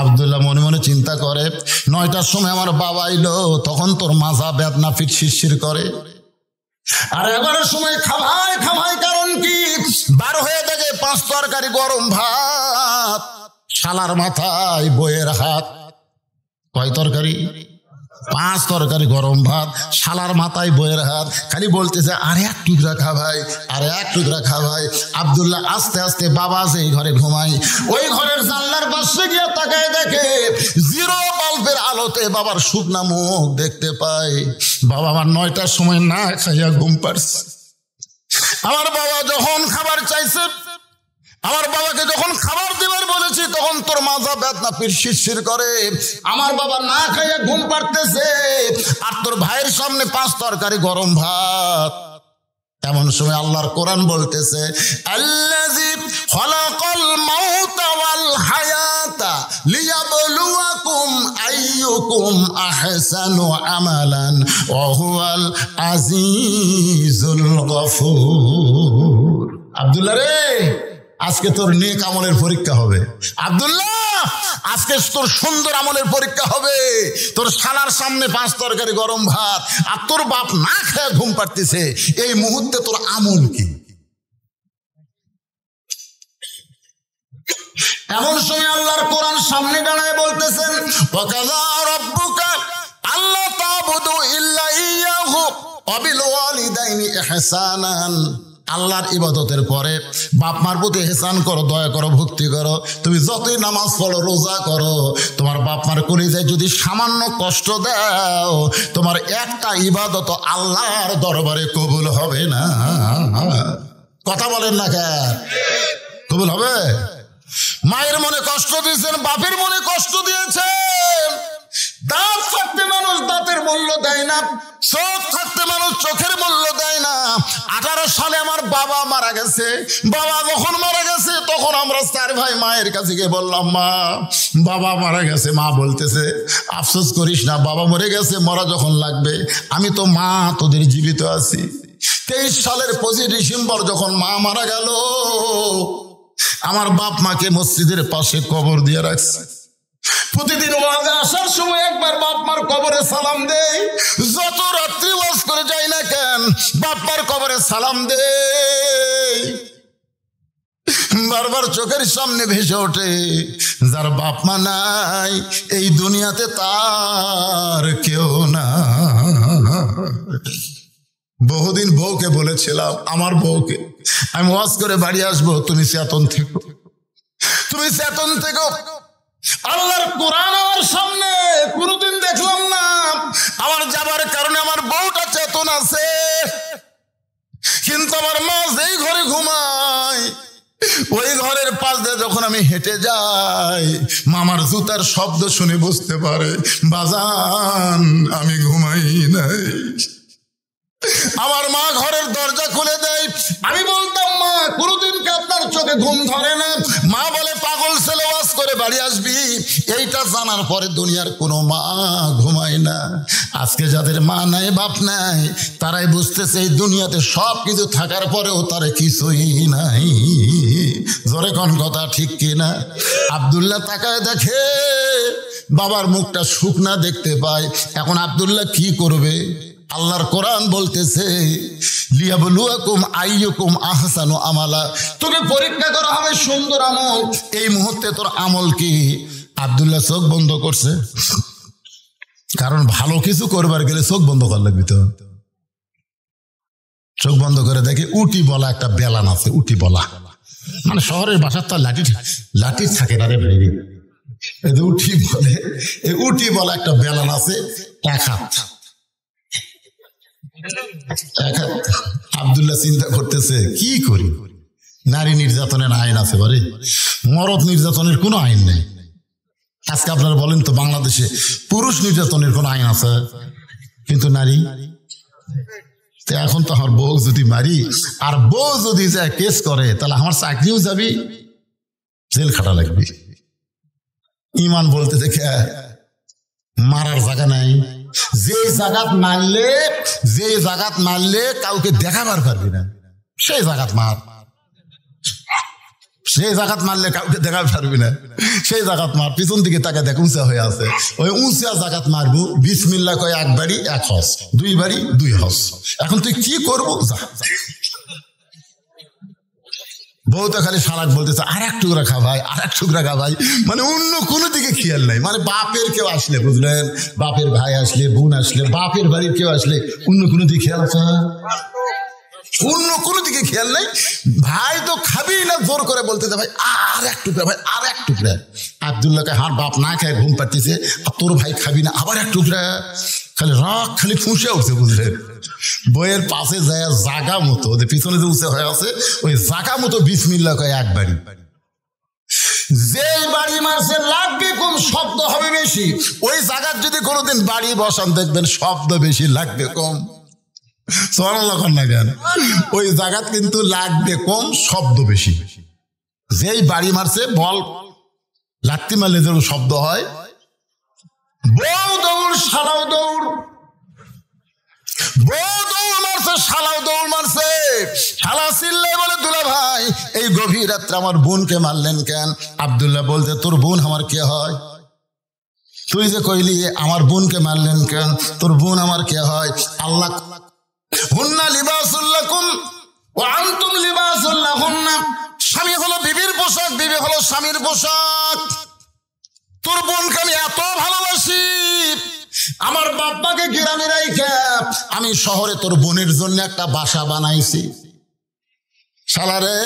আব্দুল্লাহ মনে মনে চিন্তা করে 9টার সময় আমার বাবা আইলো, তখন তোর মাজা বেদনা পিঠ শিরশির করে, আর 11টার সময় খাভাই খাভাই কারণ কি? 12 হয়ে দেখে 5 তরকারি গরম ভাত, শালার মাথায় বইয়ের হাত। কয় তরকারি? 5 তরকারি গরম ভাত, শালার মাথায় বইয়ের হাত, খালি বলতেছে আরে এক টুকরা খা ভাই, আরে এক টুকরা খা ভাই। আব্দুল্লাহ আস্তে আস্তে বাবা যে ঘরে ঘুমাই ওই ঘরের জানলার পাশে গিয়ে তাকায় দেখে 0 বাল্বের আলোতে বাবার শুকনা মুখ দেখতে পায়। বাবা আমার 9টার সময় না খাইয়া ঘুম পাড়ছে। আমার বাবা যখন খাবার চাইছে, আমার বাবাকে যখন খাবার দেবার বলেছি তখন তোর মাজা বেদনা পিঠ শিরশির করে, আমার বাবা না খাইয়া ঘুম পাড়তেছে, আর তোর ভাইয়ের সামনে 5 তরকারি গরম ভাত। এমন সময় আল্লাহর কোরআন বলতেছে আল্লাযী খালাকাল মাউতা ওয়াল হায়াতা লিয়াবলুয়াকুম আইয়ুকুম আহসানু আমালান ওয়া হুয়াল আজিজুল গফুর। আব্দুল্লাহ রে, আজকে তোর নেক আমলের পরীক্ষা হবে। আব্দুল্লাহ, আজকে তোর সুন্দর আমলের পরীক্ষা হবে। তোর শালার সামনে 5 তরকারি গরম ভাত, আর তোর বাপ না খেয়ে ঘুম পাড়তেছে, এই মুহূর্তে তোর আমল কি? এমন সময় আল্লাহর কোরআন সামনে দাঁড়ায় বলতেছেন ওয়াকাযা রাব্বুকা আল্লা তা'বুদু ইল্লা ইয়্যাহু ওয়া বিল ওয়ালিদাইনি ইহসানান। আল্লাহর ইবাদতের পরে বাপ মার প্রতি ইহসান করো, দয়া করো, ভক্তি করো। তুমি যতই নামাজ পড়ো, রোজা করো, তোমার বাপ মার কলিজায় যদি সামান্য কষ্ট দাও, তোমার একটা ইবাদত আল্লাহর দরবারে কবুল হবে না। কথা বলেন না কেন? কবুল হবে? মায়ের মনে কষ্ট দিয়েছেন, বাপের মনে কষ্ট দিয়েছেন। দাঁত থাকতে মানুষ দাঁতের মূল্য দেয় না, চোখ থাকতে মানুষ চোখের মূল্য দেয় না। 18 সালে আমার বাবা মারা গেছে। বাবা যখন মারা গেছে তখন আমরা 4 ভাই মায়ের কাছে গিয়ে বললাম মা বাবা মারা গেছে। মা বলতেছে আফসোস করিস না, বাবা মরে গেছে, মরা যখন লাগবে। আমি তো মা তোদের জীবিত আছি। 23 সালের 25 ডিসেম্বর যখন মা মারা গেল, আমার বাপ মাকে মসজিদের পাশে কবর দিয়ে রাখছে। প্রতিদিন ওয়াজে আসার সময় একবার বাপ মার কবরে সালাম দেই। যত রাত্রি ওয়াজ করে যাই না কেন, বাপ মার কবরে সালাম দেই। বারবার চোখের সামনে ভেসে ওঠে, যার বাপ মা নাই এই দুনিয়াতে তার কেউ না। বহুদিন বউকে বলেছিলাম, আমার বউকে, আমি ওয়াজ করে বাড়ি আসবো, তুমি চেতন থেকো, তুমি চেতন থেকো। আল্লাহর কোরআন আমার সামনে কোনদিন দেখলাম না। আমার যাবার কারণে আমার বউটা চেতন আছে, কিন্তু আমার মা যেই ঘরে ঘুমায় ওই ঘরের পাশ দিয়ে যখন আমি হেঁটে যাই, মামার জুতার শব্দ শুনে বুঝতে পারে বাজান আমি ঘুমাই নাই। আমার মা ঘরের দরজা খুলে দেয়। আমি বলতাম, মা কোনদিন কি আপনার চোখে ঘুম ধরে না? মা বলে, পাগল ছেলে, ওয়াজ করে বাড়ি আসবি। এইটা জানার পরে দুনিয়ার কোনো মা ঘুমায় না। আজকে যাদের মা নাই, বাপ নাই, তারাই বুঝতেছে এই দুনিয়াতে সব কিছু থাকার পরেও তারা কিছুই নাই। জোরে কোন কথা ঠিক কিনা? আব্দুল্লাহ তাকায় দেখে বাবার মুখটা শুকনা দেখতে পায়। এখন আব্দুল্লাহ কি করবে? আল্লাহর কোরআন বলতেছে, লিয়াবলুয়াকুম আইয়ুকুম আহসানু আমালা, তোকে পরীক্ষা করা হবে সুন্দর আমল। এই মুহূর্তে তোর আমল কি? আব্দুল্লাহ চোখ বন্ধ করছে, কারণ ভালো কিছু করবার গেলে চোখ বন্ধ করা লাগবে। তো চোখ বন্ধ করে দেখে উটি বলা একটা বেলান আছে। উটি বলা মানে শহরের বাসার তো লাঠি থাকে না রে ভাই, উঠি বলে। এই উটি বলা একটা বেলান আছে, এক হাত। আব্দুল্লাহ চিন্তা করতেছে, কি করি? নারী নির্যাতনের আইন আছে বারে, মরদ নির্যাতনের কোনো আইন নেই। আজকে আপনারা বলেন তো, বাংলাদেশে পুরুষ নির্যাতনের কোনো আইন আছে, কিন্তু নারী। এখন তো আমার বউ যদি মারি, আর বউ যদি যায় কেস করে, তাহলে আমার চাকরিও যাবি, জেল খাটা লাগবে। ইমান বলতে দেখে মারার জায়গা নাই। যে জায়গাত মারলে কাউকে দেখাবার পারবি না, সেই জায়গাত মার। সেই জায়গাত মারলে কাউকে দেখাতে পারবি না, সেই জায়গাত মার। পিছন দিকে তাকে দেখ উঁচা হয়ে আছে, ওই উঁচা জায়গাত মারবো। বিসমিল্লাহ কয় এক বাড়ি এক হস, দুই বাড়ি দুই হস। এখন তুই কি করবো? বউ তো খালি সারাক বলতেছে, আর এক টুকরা খা ভাই, আর এক টুকরা খা ভাই। মানে অন্য কোনো দিকে খেয়াল নাই। মানে বাপের কেউ আসলে, বুঝলেন, বাপের ভাই আসলে, বোন আসলে, বাপের বাড়ির কেউ আসলে অন্য কোনো দিকে খেয়াল আছে? অন্য কোনো দিকে খেয়াল নাই। ভাই তো খাবি না, জোর করে বলতেছে ভাই আর এক টুকরা, ভাই আর এক টুকরা। আব্দুল্লাহকে হার বাপ না খায় ঘুম পাড়তেছে, আর তোর ভাই খাবি না, আবার এক টুকরা। খালি রাগ খালি ফুঁসে উঠছে, বুঝলেন। বইয়ের পাশে যায় জাগা মতো, ওদের পিছনে যে উঁচে হয়ে আছে, ওই জাগা মতো বিসমিল্লাহ কয় এক বাড়ি। যে বাড়ি মারছে লাগবে কম, শব্দ হবে বেশি। ওই জায়গার যদি কোনোদিন বাড়ি বসান, দেখবেন শব্দ বেশি, লাগবে কম। না কেন? ওই জায়গাত কিন্তু লাগবে কম, শব্দ বেশি। যেই বাড়ি মারছে, বল লাত্তি মারলে যেন শব্দ হয়। বউ দৌড়, শালাও দৌড়। বউ দৌড় মারছে, শালাও দৌড় মারছে। শালা চিল্লাই বলে, দুলা ভাই এই গভীর রাত্রে আমার বোনকে মারলেন কেন? আব্দুল্লাহ বলতে, তোর বোন আমার কে হয়? তুই যে কইলি আমার বোনকে মারলেন কেন? তোর বোন আমার কে হয়? আল্লাহ হুন্না লিবাসুল লাকুম ওয়া আনতুম লিবাসুল লাহুন্না। স্বামী হলো বিবির পোশাক, বিবি হলো স্বামীর পোশাক। তোর বোনকে আমি এত ভালোবাসি, আমার বাপ্পাকে গ্রামে রাইখা আমি শহরে তোর বোনের জন্য একটা বাসা বানাইছি। শালারে,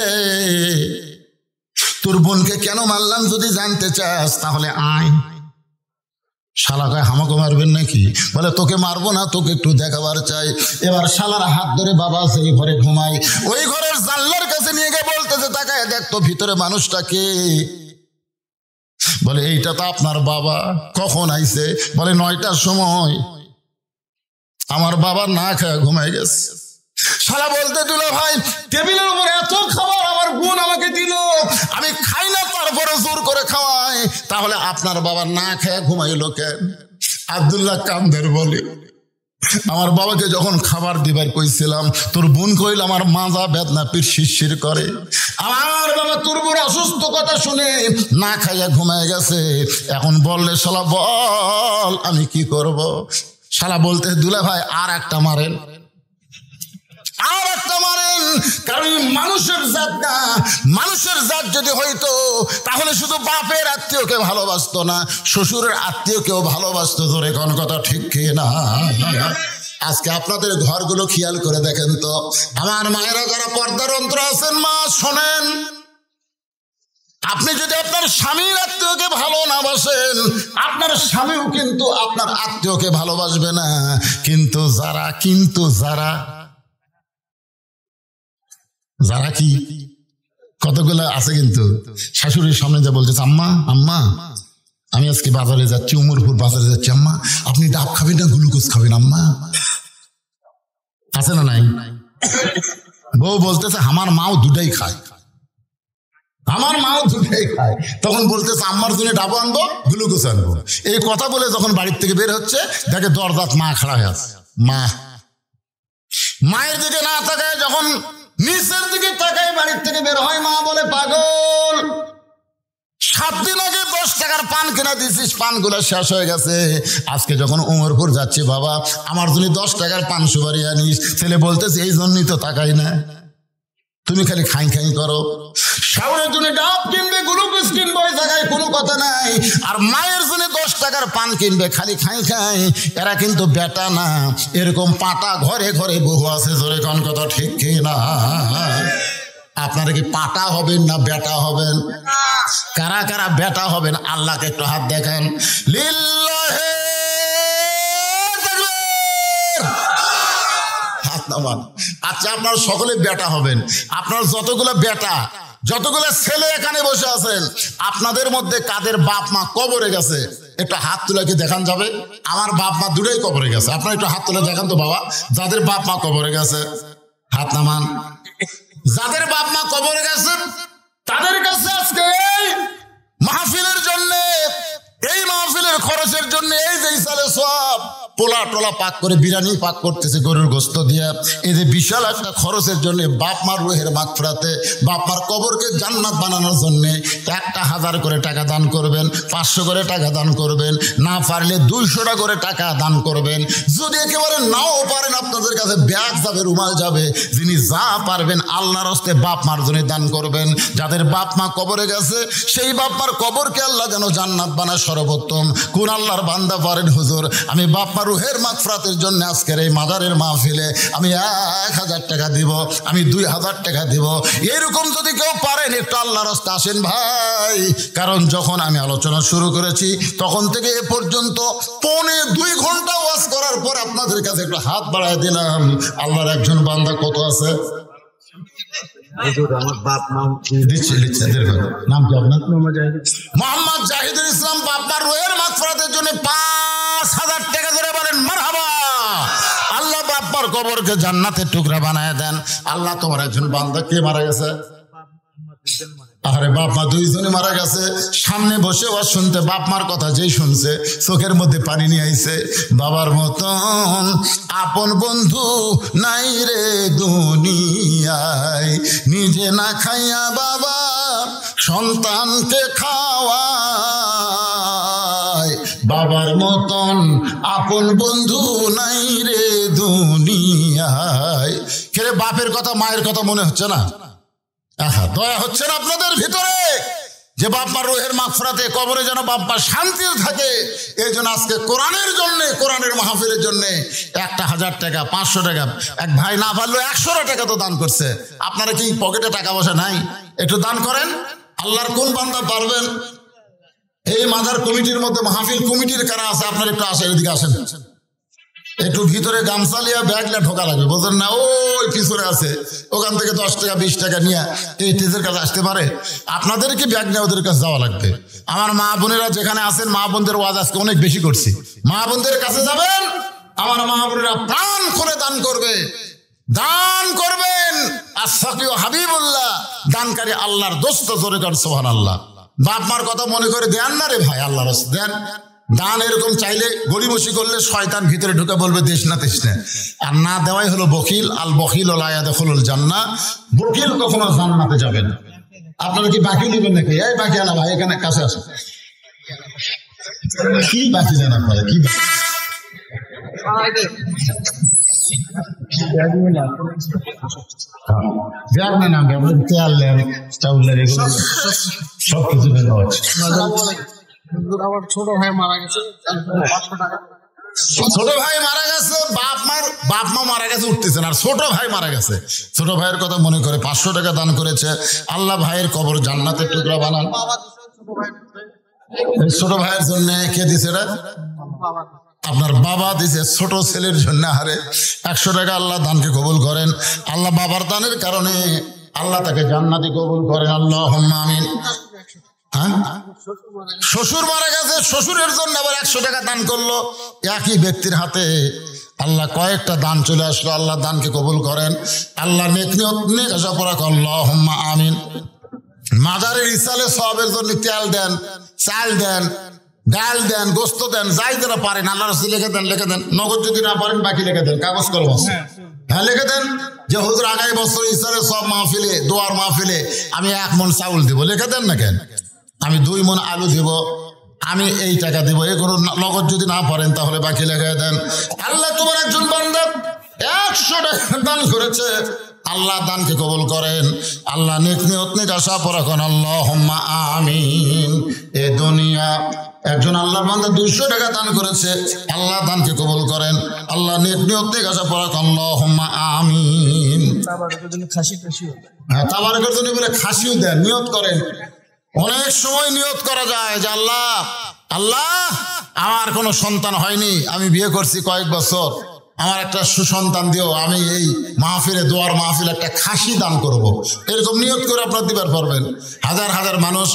তোর বোনকে কেন মারলাম যদি জানতে চাস, তাহলে আয়। শালা কয়, আমাকে মারবেন নাকি? বলে, তোকে মারবো না, তোকে একটু দেখাবার চাই। এবার শালার হাত ধরে বাবা সেই ঘরে ঘুমায়, ওই ঘরের জানলার কাছে নিয়ে গিয়ে বলতেছে, তাকায় দেখ তো ভিতরে মানুষটাকে। বলে, এইটা তো আপনার বাবা। কখন আইছে? বলে, 9টার সময়। আমার বাবা না খায় ঘুমাই গেছে। শালা বলতে, দুলা ভাই টেবিলের উপর এত খাবার আমার বোন আমাকে দিল, আমি খাই না, তারপরে জোর করে খাওয়াই, তাহলে আপনার বাবা না খেয়ে ঘুমাইলো কেন? আব্দুল্লাহ কামদের বলে, আমার বাবাকে যখন খাবার দিবার কইছিলাম, তোর বোন কইল আমার মাজা বেদনা পিঠ শিরশির করে। আমার বাবা তোর বোন অসুস্থ কথা শুনে না খাইয়া ঘুমায় গেছে। এখন বললে শালা বল আমি কি করব? শালা বলতে দুলা ভাই আর একটা মারেন, আর একটা মারেন। কারণ মানুষের জাত না, মানুষের জাত যদি হইতো তাহলে শুধু বাপের আত্মীয়কে ভালোবাসতো না, শ্বশুরের আত্মীয়কেও ভালোবাসতো। ধরে কোন কথা ঠিক কি না? আজকে আপনাদের ঘরগুলো খেয়াল করে দেখেন তো, আমার মায়েরা যারা পর্দার অন্তর আছেন, মা শোনেন, আপনি যদি আপনার স্বামীর আত্মীয়কে ভালো না বাসেন, আপনার স্বামীও কিন্তু আপনার আত্মীয়কে ভালোবাসবে না। কিন্তু যারা যারা কি কতগুলো আছে কিন্তু শাশুড়ির সামনে যা বলছে, আম্মা আম্মা আমি আজকে বাজারে যাচ্ছি, উমরপুর বাজারে যাচ্ছি, আম্মা আপনি ডাব খাবেন না গ্লুকোজ খাবেন আম্মা? আছে না নাই? বউ বলতেছে আমার মাও দুটাই খায়, আমার মাও দুটাই খায়। তখন বলতেছে আম্মার জন্য ডাব আনবো, গ্লুকোজ আনবো। এই কথা বলে যখন বাড়ির থেকে বের হচ্ছে, দেখে দরজাত মা খাড়া হয়ে আছে। মায়ের দিকে না তাকায় যখন নিচের দিকে তাকায় বাড়ির থেকে বের হয়, মা বলে পাগল, 7 দিন আগে 10 টাকার পান কিনা দিছিস, পানগুলো শেষ হয়ে গেছে। আজকে যখন উমরপুর যাচ্ছি বাবা আমার জন্য 10 টাকার পান সুপারি আনিস। ছেলে বলতেছে এই জন্যই তো তাকাই না, তুমি খালি খাই খাই করো। শাওনের জন্য ডাব কিনবে, গ্লুকোজ কিনবে, ওই জায়গায় কোনো কথা নাই। আর মায়ের জন্য 10 টাকার পান কিনবে, খালি খাই খাই। এরা কিন্তু বেটা না, এরকম পাটা ঘরে ঘরে বহু আছে। জোরে কোন কথা ঠিক কি না? আপনারা কি পাটা হবেন না বেটা হবেন? কারা কারা বেটা হবেন আল্লাহকে একটু হাত দেখেন। লিল্লাহে তাকবীর। হাত নামান। আচ্ছা আপনারা সকলে বেটা হবেন। আপনার যতগুলো বেটা, যতগুলো ছেলে এখানে বসে আছেন, আপনাদের মধ্যে কাদের বাপ মা কবরে গেছে একটু হাত তুলে কি দেখান যাবে? আমার বাপ মা দুটোই কবরে গেছে। আপনারা একটু হাত তুলে দেখান তো বাবা, যাদের বাপ মা কবরে গেছে হাত নামান। যাদের বাপ মা কবরে গেছেন তাদের কাছে আজকে এই মাহফিলের জন্য, এই মাহফিলের খরচের জন্য এই যে সালে সব পোলা টোলা পাক করে বিরিয়ানি পাক করতেছে গরুর গোস্ত দিয়ে, এই যে বিশাল একটা খরচের জন্য বাপ মার রুহের মাগফিরাতে, বাপ মার কবরকে জান্নাত বানানোর জন্য 1,000 করে টাকা দান করবেন, 500 করে টাকা দান করবেন, না পারলে 200 করে টাকা দান করবেন। যদি একেবারে নাও পারেন আপনাদের কাছে ব্যাগ যাবে, রুমাল যাবে, যিনি যা পারবেন আল্লাহর হস্তে বাপ মার জন্য দান করবেন। যাদের বাপ মা কবরে গেছে সেই বাপ মার কবরকে আল্লাহ যেন জান্নাত বানায় সর্বোত্তম। কোন আল্লাহর বান্দা পারেন হুজুর আমি বাপ মা রুহের মাগফিরাতের জন্য আজকের এই মাজারের মাহফিলে আমি 1000 টাকা দিব, আমি 2000 টাকা দিব। এরকম যদি কেউ পারেন একটু আল্লাহর রাস্তায় আসেন ভাই। কারণ যখন আমি আলোচনা শুরু করেছি তখন থেকে এ পর্যন্ত 2.25 ঘন্টা ওয়াজ করার পর আপনাদের কাছে একটু হাত বাড়ায় দিলাম। আল্লাহর একজন বান্দা কত আছে? আমার বাপ নাম নাম কি আপনার? মোহাম্মদ জাহিদুল ইসলাম। বাপ মার রুহের মাগফিরাতের জন্য 5000 টাকা ধরে বলেন মারহাবা। আল্লাহ বাপ মার কবরকে জান্নাতের টুকরা বানায় দেন। আল্লাহ তোমার একজন বান্দা কে মারা গেছে? আরে বাপ মা 2 জনে মারা গেছে। সামনে বসে ওয়াজ শুনতে বাপ মার কথা যেই শুনছে চোখের মধ্যে পানি নিয়ে আইছে। বাবার মতন আপন বন্ধু নাই রে দুনিয়ায়, নিজে না খাইয়া বাবা সন্তানকে খাওয়ায়। বাবার মতন আপন বন্ধু নাই রে দুনিয়ায়। খেলে বাপের কথা মায়ের কথা মনে হচ্ছে না? দয়া হচ্ছে না আপনাদের ভিতরে যে বাপ্পার রুহের মাগফিরাতে কবরে যেন বাপ্পা শান্তি থাকে? এই জন্য আজকে কোরআনের জন্য, কোরআনের মাহফিলের জন্য 1000 টাকা 500 টাকা, এক ভাই না পারলেও 100 টাকা তো দান করছে। আপনারা কি পকেটে টাকা পয়সা নাই? একটু দান করেন। আল্লাহর কোন বান্দা পারবেন? এই মাজার কমিটির মধ্যে মাহফিল কমিটির কারা আছে? আপনারা একটু আসেন, এদিকে আসেন। একটু ভিতরে গামছা লিয়া ব্যাগটা ঢোকা লাগবে, বোঝেন না? ওই পিছনে আছে, ওখান থেকে 10 টাকা 20 টাকা নিয়ে এই স্টেজের কাছে আসতে পারে। আপনাদেরকে ব্যাগ নিয়ে ওদের কাছে যাওয়া লাগবে। আমার মা বোনেরা যেখানে আছেন, মা বোনদের ওয়াজ আজকে অনেক বেশি করছি। মা বোনদের কাছে যাবেন, আমার মা বোনেরা প্রাণ করে দান করবে, দান করবেন। আর সাকিও হাবিবুল্লাহ দানকারী আল্লাহর দোস্ত। জোরে কর সুবহানাল্লাহ। বাপ মার কথা মনে করে দেন না রে ভাই, আল্লাহর রাস্তায় দেন। দান এরকম চাইলে গড়িমসি করলে শয়তান ভিতরে ঢুকে বলবে দেশ না তেস না, আর না দেওয়াই হলো বখিল। আল বখিল লা ইয়াদখুলুল জান্নাহ, বখিল কখনো জান্নাতে যাবে না। আপনারা কি বাকি নেবেন নাকি? এই বাকি আনা ভাই, এখানে কাছে আসে। কি বাকি জানা পারে? কি তেল লেন, চাউল এগুলো সবকিছু দেওয়া হচ্ছে। আমার ছোট ভাই মারা গেছে, 500 টাকা। ছোট ভাই মারা গেছে, বাপ মা মারা গেছে উঠতেছেন, আর ছোট ভাই মারা গেছে। ছোট ভাইয়ের কথা মনে করে 500 টাকা দান করেছে। আল্লাহ ভাইয়ের কবর জান্নাতের টুকরা বানান। ছোট ভাইয়ের জন্য কে দিছে রে? আপনার বাবা দিছে ছোট ছেলের জন্য। আরে 100 টাকা আল্লাহ দানকে কবুল করেন। আল্লাহ বাবার দানের কারণে আল্লাহ তাকে জান্নাতি কবুল করেন। আল্লাহুম্মা আমিন। শ্বশুর মারা গেছে, শ্বশুরের জন্য আবার 100 টাকা দান করলো। একই ব্যক্তির হাতে আল্লাহ কয়েকটা দান চলে আসলো। আল্লাহ দানকে কবুল করেন। আল্লাহ নেক আশা পড়া আল্লাহুম্মা আমিন। মাজারের ইসালে সওয়াবের জন্য তেল দেন, চাল দেন, ডাল দেন, গোস্ত দেন, যাই যারা পারেন আল্লাহ রাসূল লিখে দেন। নগদ যদি না পারেন বাকি লিখে দেন, কাগজ কলম আছে, হ্যাঁ লিখে দেন যে হুজুর আগামী বছর ইসালে সব মাহফিলে, দোয়ার মাহফিলে আমি 1 মণ চাউল দিব। লিখে দেন না কেন? আমি 2 মণ আলু দিব, আমি এই টাকা দিব। এগুলো নগদ যদি না পারেন তাহলে বাকি লিখে দেন। আল্লাহ তোমার একজন বান্দা 100 টাকা দান করেছে, আল্লাহ দানকে কবুল করেন। আল্লাহ নেক আশা পরাখন আল্লাহুম্মা আমিন। এ দুনিয়া একজন আল্লাহর বান্দা 200 টাকা দান করেছে, আল্লাহ দানকে কবুল করেন। আল্লাহ নেক আশা পরাখন আল্লাহুম্মা আমিন। হ্যাঁ, তাবারকের জন্য বলে খাসিও দেন, নিয়ত করেন। অনেক সময় নিয়ত করা যায় যে আল্লাহ আমার কোনো সন্তান হয়নি, আমি বিয়ে করছি কয়েক বছর, আমার একটা সুসন্তান দিও, আমি এই মাহফিলে, দোয়ার মাহফিলে একটা খাসি দান করব। এরকম নিয়ত করে আপনার দিবার পারবেন। হাজার হাজার মানুষ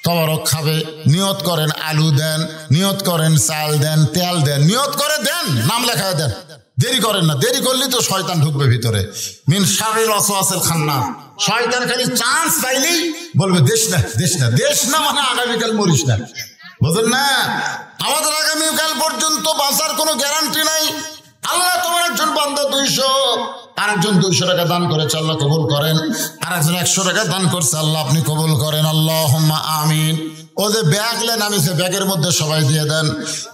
তবারক খাবে। নিয়ত করেন, আলু দেন, নিয়ত করেন, চাল দেন, তেল দেন, নিয়ত করে দেন, নাম লেখায় দেন। দেরি করেন না, দেরি করলেই তো শয়তান ঢুকবে ভিতরে। মিন শাররিল ওয়াসওয়াসিল খান্নাস, শয়তান খালি চান্স পাইলেই বলবে দেশ না মানে আগামীকাল মরিস না, বুঝলেন না? আমাদের আগামীকাল পর্যন্ত বাঁচার কোনো গ্যারান্টি নাই। আল্লাহ তোমার একজন বান্দা 200, আরেকজন 200 টাকা দান করেছে, আল্লাহ কবুল করেন। আরেকজন 100 টাকা দান করছে, আল্লাহ আপনি কবুল করেন। আল্লাহুম্মা আমিন। ও যে ব্যাগ লেন, আমি সে ব্যাগের মধ্যে সবাই দিয়ে দেন।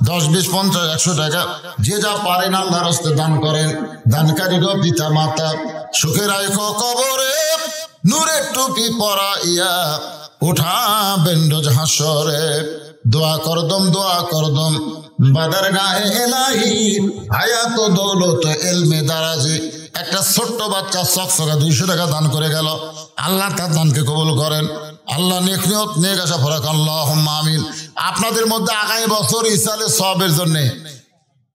10, 20, 50, 100 টাকা যে যা পারেন আল্লাহর রাস্তায় দান করেন। দানকারী গো পিতা মাতা, সুখে রাখো কবরে, নূরের টুপি পরাইয়া উঠাবেন রোজ হাসরে। দোয়া করদম বাদার গায়ে এলাহি, হায়াত দৌলত এলমে দারাজি। একটা ছোট্ট বাচ্চা চকচকা 200 টাকা দান করে গেল, আল্লাহ তার দানকে কবুল করেন। আল্লাহ নেক আশা ফরাক আল্লাহুম্মা আমিন। আপনাদের মধ্যে আগামী বছর ইসালে সওয়াবের জন্য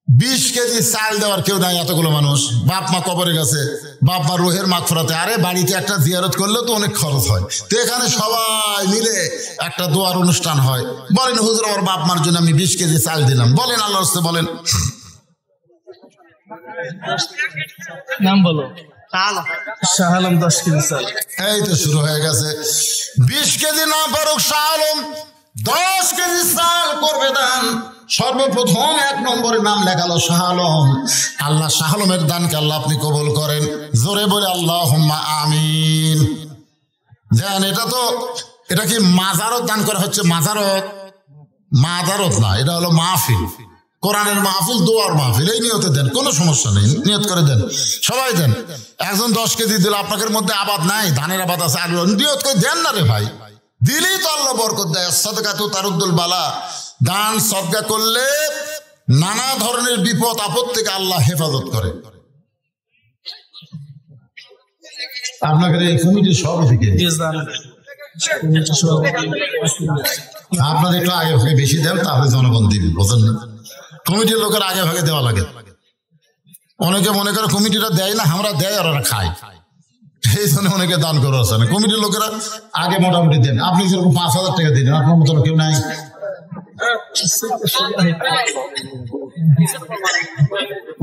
20 কেজি চাল দেওয়ার কেউ নাই। এতগুলো মানুষ, বাপ মা কবরে গেছে, বাপ মা রুহের মাগফিরাতে। আরে বাড়িতে একটা জিয়ারত করলে তো অনেক খরচ হয়, তো এখানে সবাই মিলে একটা দোয়ার অনুষ্ঠান হয়। বলেন হুজুর আমার বাপ মার জন্য আমি 20 কেজি চাল দিলাম, বলেন আল্লাহর রাস্তায় বলেন। নাম বলো। শাহ আলম 10 কেজি চাল। এই তো শুরু হয়ে গেছে। 20 কেজি না পারুক, শাহ আলম 10 কেজি চাল করবে দান। সর্বপ্রথম 1 নম্বরে নাম লেখালো শাহ আলম। আল্লাহ শাহ আলমের দানকে আল্লাহ আপনি কবুল করেন। জোরে বলে আল্লাহুম্মা আমিন। জান এটা কি মাজারত দান করা হচ্ছে? মাজারত না, এটা হলো মাহফিল, কোরআনের মাহফিল, দোয়ার মাহফিল। এই নিয়তে দেন, কোনো সমস্যা নেই, নিয়ত করে দেন, সবাই দেন। একজন 10 কেজি দিল, আপনাদের মধ্যে আবাদ নাই, ধানের আবাদ আছে, আলু, নিয়ত করে দেন না রে ভাই, দিলেই তো আল্লাহ বরকত দেয়। সাদকাতু তারুদ্দুল বালা, দান সদকা করলে নানা ধরনের বিপদ আপদ থেকে আল্লাহ হেফাজত করে। আপনাদের এই কমিটির সভাপতি আপনাদের একটু আগে ভাগে বেশি দেন, তাহলে জনগণ দিবে, বুঝলেন না? কমিটির লোকের আগে ভাগে দেওয়া লাগে। অনেকে মনে করে কমিটিটা দেয় না, আমরা দেয় আর ওরা খায়, এই জন্য অনেকে দান করে আসে না। কমিটির লোকেরা আগে মোটামুটি দেন। আপনি যেরকম 5,000 টাকা দিলেন, আপনার মতো কেউ নাই।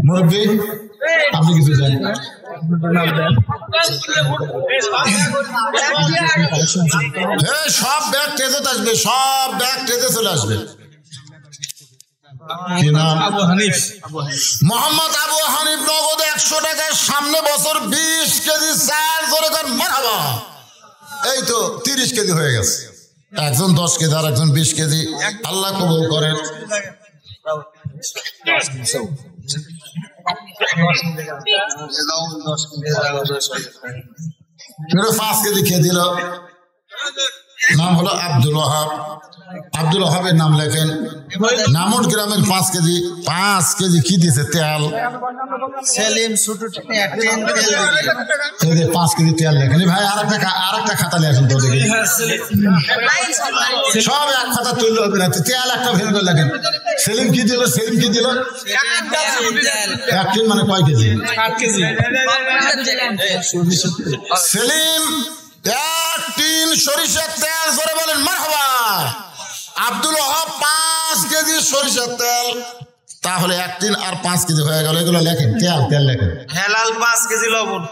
মুরব্বী আপনি কিছু জানেন? সব ব্যাগ টেজে আসবে, সব ব্যাগ টেজে চলে আসবে। কি নাম? আবু হানিফ। মোহাম্মদ আবু হানিফ নগদ 100 টাকার সামনে বছর 20 কেজি চাল করে কর মারহাবা। এই তো 30 কেজি হয়ে গেছে। একজন 10 কেজি আর একজন 20 কেজি। আল্লাহ কবুল করেন। 5 কেজি খেয়ে দিল। নাম হলো আব্দুল ওয়াহাব। আব্দুল ওয়াহাবের নাম লেখেন। নামুর গ্রামের 5 কেজি। 5 কেজি কি দিছে? তেল। সেলিম ছোট 5 কেজি তেল লেখেন। ভাই আরেকটা খাতা নিয়ে আসেন তো দেখি। সব এক খাতা তুললে হবে না, তেল একটা ভেঙে করে লেখেন। সেলিম কি দিল? সেলিম কি দিল? 1 কেজি মানে কয় কেজি? 8 কেজি। সেলিম 1 টিন সরিষার তেল ধরে বলেন মারহাবা। আব্দুল ওয়াহাব 5 কেজি সরিষার তেল। তাহলে 1 টিন আর 5 কেজি হয়ে গেল। এগুলো লেখেন, তেল লেখেন। হেলাল 5 কেজি লবণ।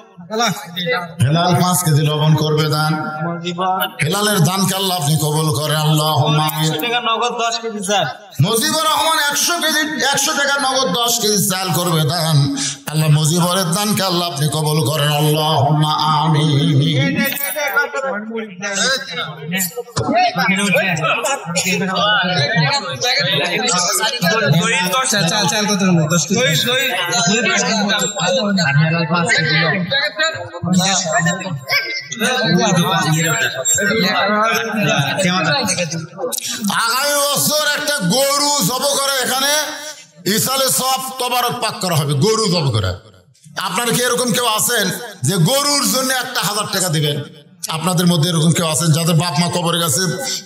হেলাল 5 কেজি লবণ করবে দান। হেলালের দানকে আল্লাহ আপনি কবুল করেন। আল্লাহুম্মা আমিন। 100 টাকা নগদ 10 কেজি চাল। মুজিবুর রহমান 100 টাকা নগদ 10 কেজি চাল করবে দান। আল্লাহ মুজিবরের দানকে আল্লাহ আপনি কবুল করেন। আল্লাহুম্মা আমিন। চাল কত? 10 কেজি। আগামী বছর একটা গরু জব করে এখানে ইসালে সব তবারক পাক করা হবে। গরু জব করে। আপনার কি এরকম কেউ আছেন যে গরুর জন্য 1000 টাকা দিবেন? আপনাদের মধ্যে এরকম কেউ আছেন যাদের বাপ মা কবরে গেছে?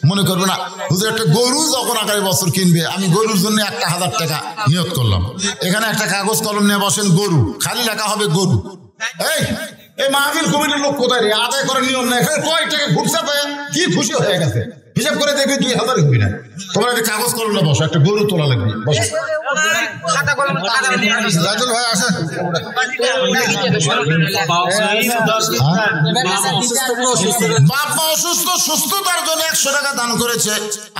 মনে করবে না হুজুর একটা গরু যখন আগামী বছর কিনবে আমি গরুর জন্য 1000 টাকা নিয়ত করলাম। এখানে একটা কাগজ কলম নিয়ে বসেন, গরু খালি লেখা হবে গরু। এই মাহফিল কমিটির লোক কোথায় রে? আদায় করার নিয়ম নেই। কয় টাকা ঘুরছে কি খুশি হয়ে গেছে, হিসাব করে দেখবি 2000 হবি না। তোমরা একটা কাগজ কলম না বসো, একটা গরু তোলা লাগবে। বসো রাজুল ভাই আসে। বাপ মা অসুস্থ, সুস্থতার জন্য 100 টাকা দান করেছে।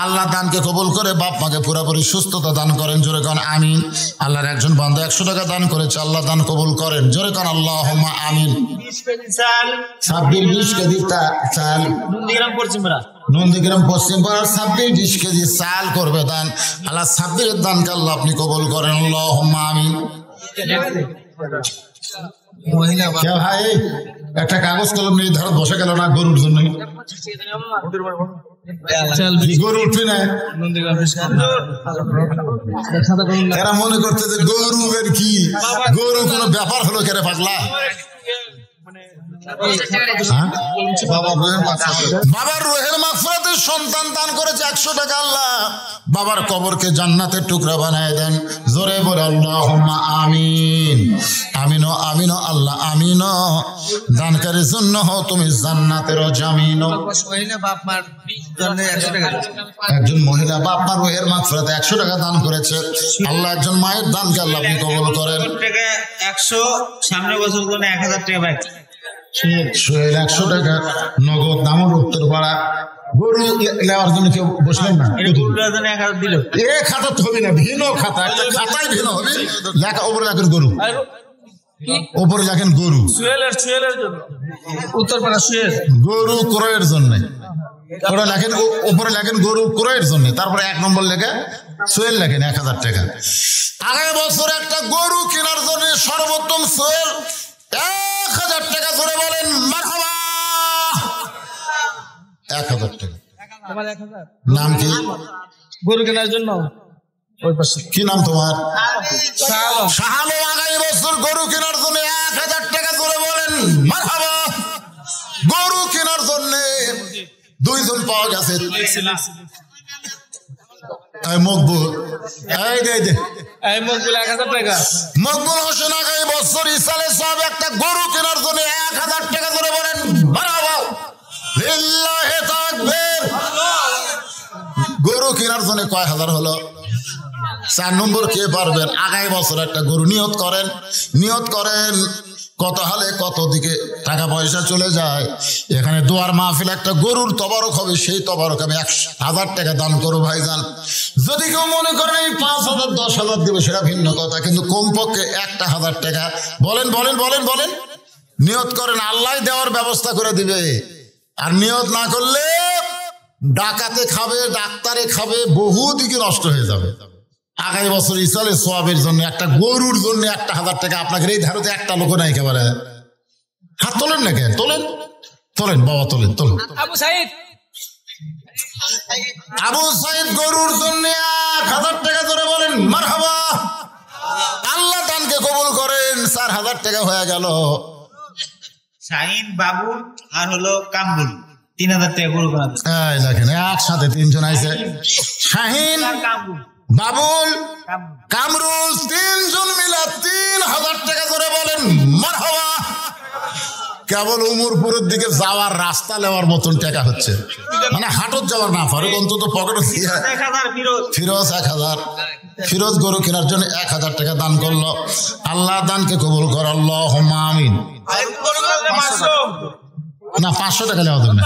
আল্লাহ দানকে কবুল করে বাপ মাকে পুরোপুরি সুস্থতা দান করেন। জোরে কান আমিন। আল্লাহর একজন বান্দা 100 টাকা দান করেছে। আল্লাহ দান কবুল করেন। জোরে কান আল্লাহুম্মা আমিন। 20 কেজি চাল। নন্দীগ্রাম পশ্চিম পাড়ার 26 কেজি চাল করবে দান। আল্লাহ 26 দানকে আল্লাহ আপনি কবুল করেন। আল্লাহুম্মা আমিন। ভাই একটা কাগজ কলম নিয়ে ধরো বসে গেল না গরুর জন্য? গরু উঠবে না। এরা মনে করতে যে গরু এর কি, গরু কোনো ব্যাপার হলো কেরে পাগলা? বাবার রুহের মাগফিরাতের সন্তান দান করেছে 100 টাকা। আল্লাহ বাবার কবরকে জান্নাতের টুকরা বানায় দেন। জোরে বলে আল্লাহুম্মা আমিন। আমিন আমিন আল্লাহ আমিন। দানকারীর জন্য তুমি জান্নাতের জামিন। একজন মহিলা বাপ মার রুহের মাগফিরাতে 100 টাকা দান করেছে। আল্লাহ একজন মায়ের দানকে আল্লাহ আপনি কবুল করেন। 100 সামনে বছর জন্য 1000 টাকা ভাই। 100 টাকা নগদ। নামর উত্তর পাড়া। গরু নেওয়ার জন্য কেউ বসলেন না? খাতা তো হবে না, ভিন্ন খাতা। খাতায় ভিন্ন হবে। লেখা ওপরে লেখেন গরু, ওপরে লেখেন গরু। উত্তরপাড়া সুয়েল গরু ক্রয়ের জন্য। ওরা লেখেন ওপরে লেখেন গরু ক্রয়ের জন্য। তারপরে 1 নম্বর লেখে সোয়েল লেখেন 1000 টাকা। আগামী বছর একটা গরু কেনার জন্য সর্বোত্তম সোয়েল 1000 টাকা। জোরে বলেন মারহাবা। 1000 টাকা। নাম কি? গরু কেনার জন্য কি নাম তোমার? শাহ আলম। আগামী বছর গরু কেনার জন্য 1000 টাকা। জোরে বলেন মারহাবা। গরু কেনার জন্য 2 জন পাওয়া গেছে। মকবুল, মকবুল 1000 টাকা। মকবুল হোসেন আগামী বছর ইসালে সব একটা গরু কেনার জন্য 1000 টাকা। ধরে বলেন মারহাবা। লিল্লাহি তাকবীর। গরু কেনার জন্য কয় হাজার হলো? 4 নম্বর কে পারবেন? আগামী বছর একটা গরু নিয়ত করেন। কত হালে কত দিকে টাকা পয়সা চলে যায়। এখানে দোয়ার মাহফিল, একটা গরুর তবারক হবে, সেই তবারক আমি 1,000 টাকা দান করবো ভাইজান। যদি কেউ মনে করেন এই 5,000 10,000 দিবে সেটা ভিন্ন কথা, কিন্তু কমপক্ষে 1,000 টাকা বলেন বলেন বলেন বলেন নিয়ত করেন, আল্লাহ দেওয়ার ব্যবস্থা করে দিবে। আর নিয়ত না করলে ডাকাতে খাবে, ডাক্তারে খাবে, বহু দিকে নষ্ট হয়ে যাবে। আগামী বছর ইসালে সোয়াবের জন্য একটা গরুর জন্য 1,000 টাকা আপনাকে এই ধারতে একটা লোক নাই একেবারে। হাত তোলেন না কেন? তোলেন তোলেন বাবা, তোলেন তোলেন। আবু সাইদ গরুর জন্য 1,000 টাকা ধরে বলেন মারহাবা। আল্লাহ দানকে কবুল করেন। 4,000 টাকা হয়ে গেল। শাহিন, বাবু আর হলো কামরুল 3,000 টাকা গরু কেনা। এই দেখেন একসাথে 3 জন আইছে। শাহিন, বাবুল, কামরুল 3 জন মিলে 3,000 টাকা করে বলেন মারহাবা। কেবল উমরপুরের দিকে যাওয়ার রাস্তা নেওয়ার মতন টাকা হচ্ছে, মানে হাটত যাওয়ার না ফারুক, অন্তত পকেটে ফিরোজ 1,000। ফিরোজ গরু কেনার জন্য 1,000 টাকা দান করলো। আল্লাহ দানকে কবুল কর, আল্লাহুম্মা আমিন। না 500 টাকা নেওয়া দেবে না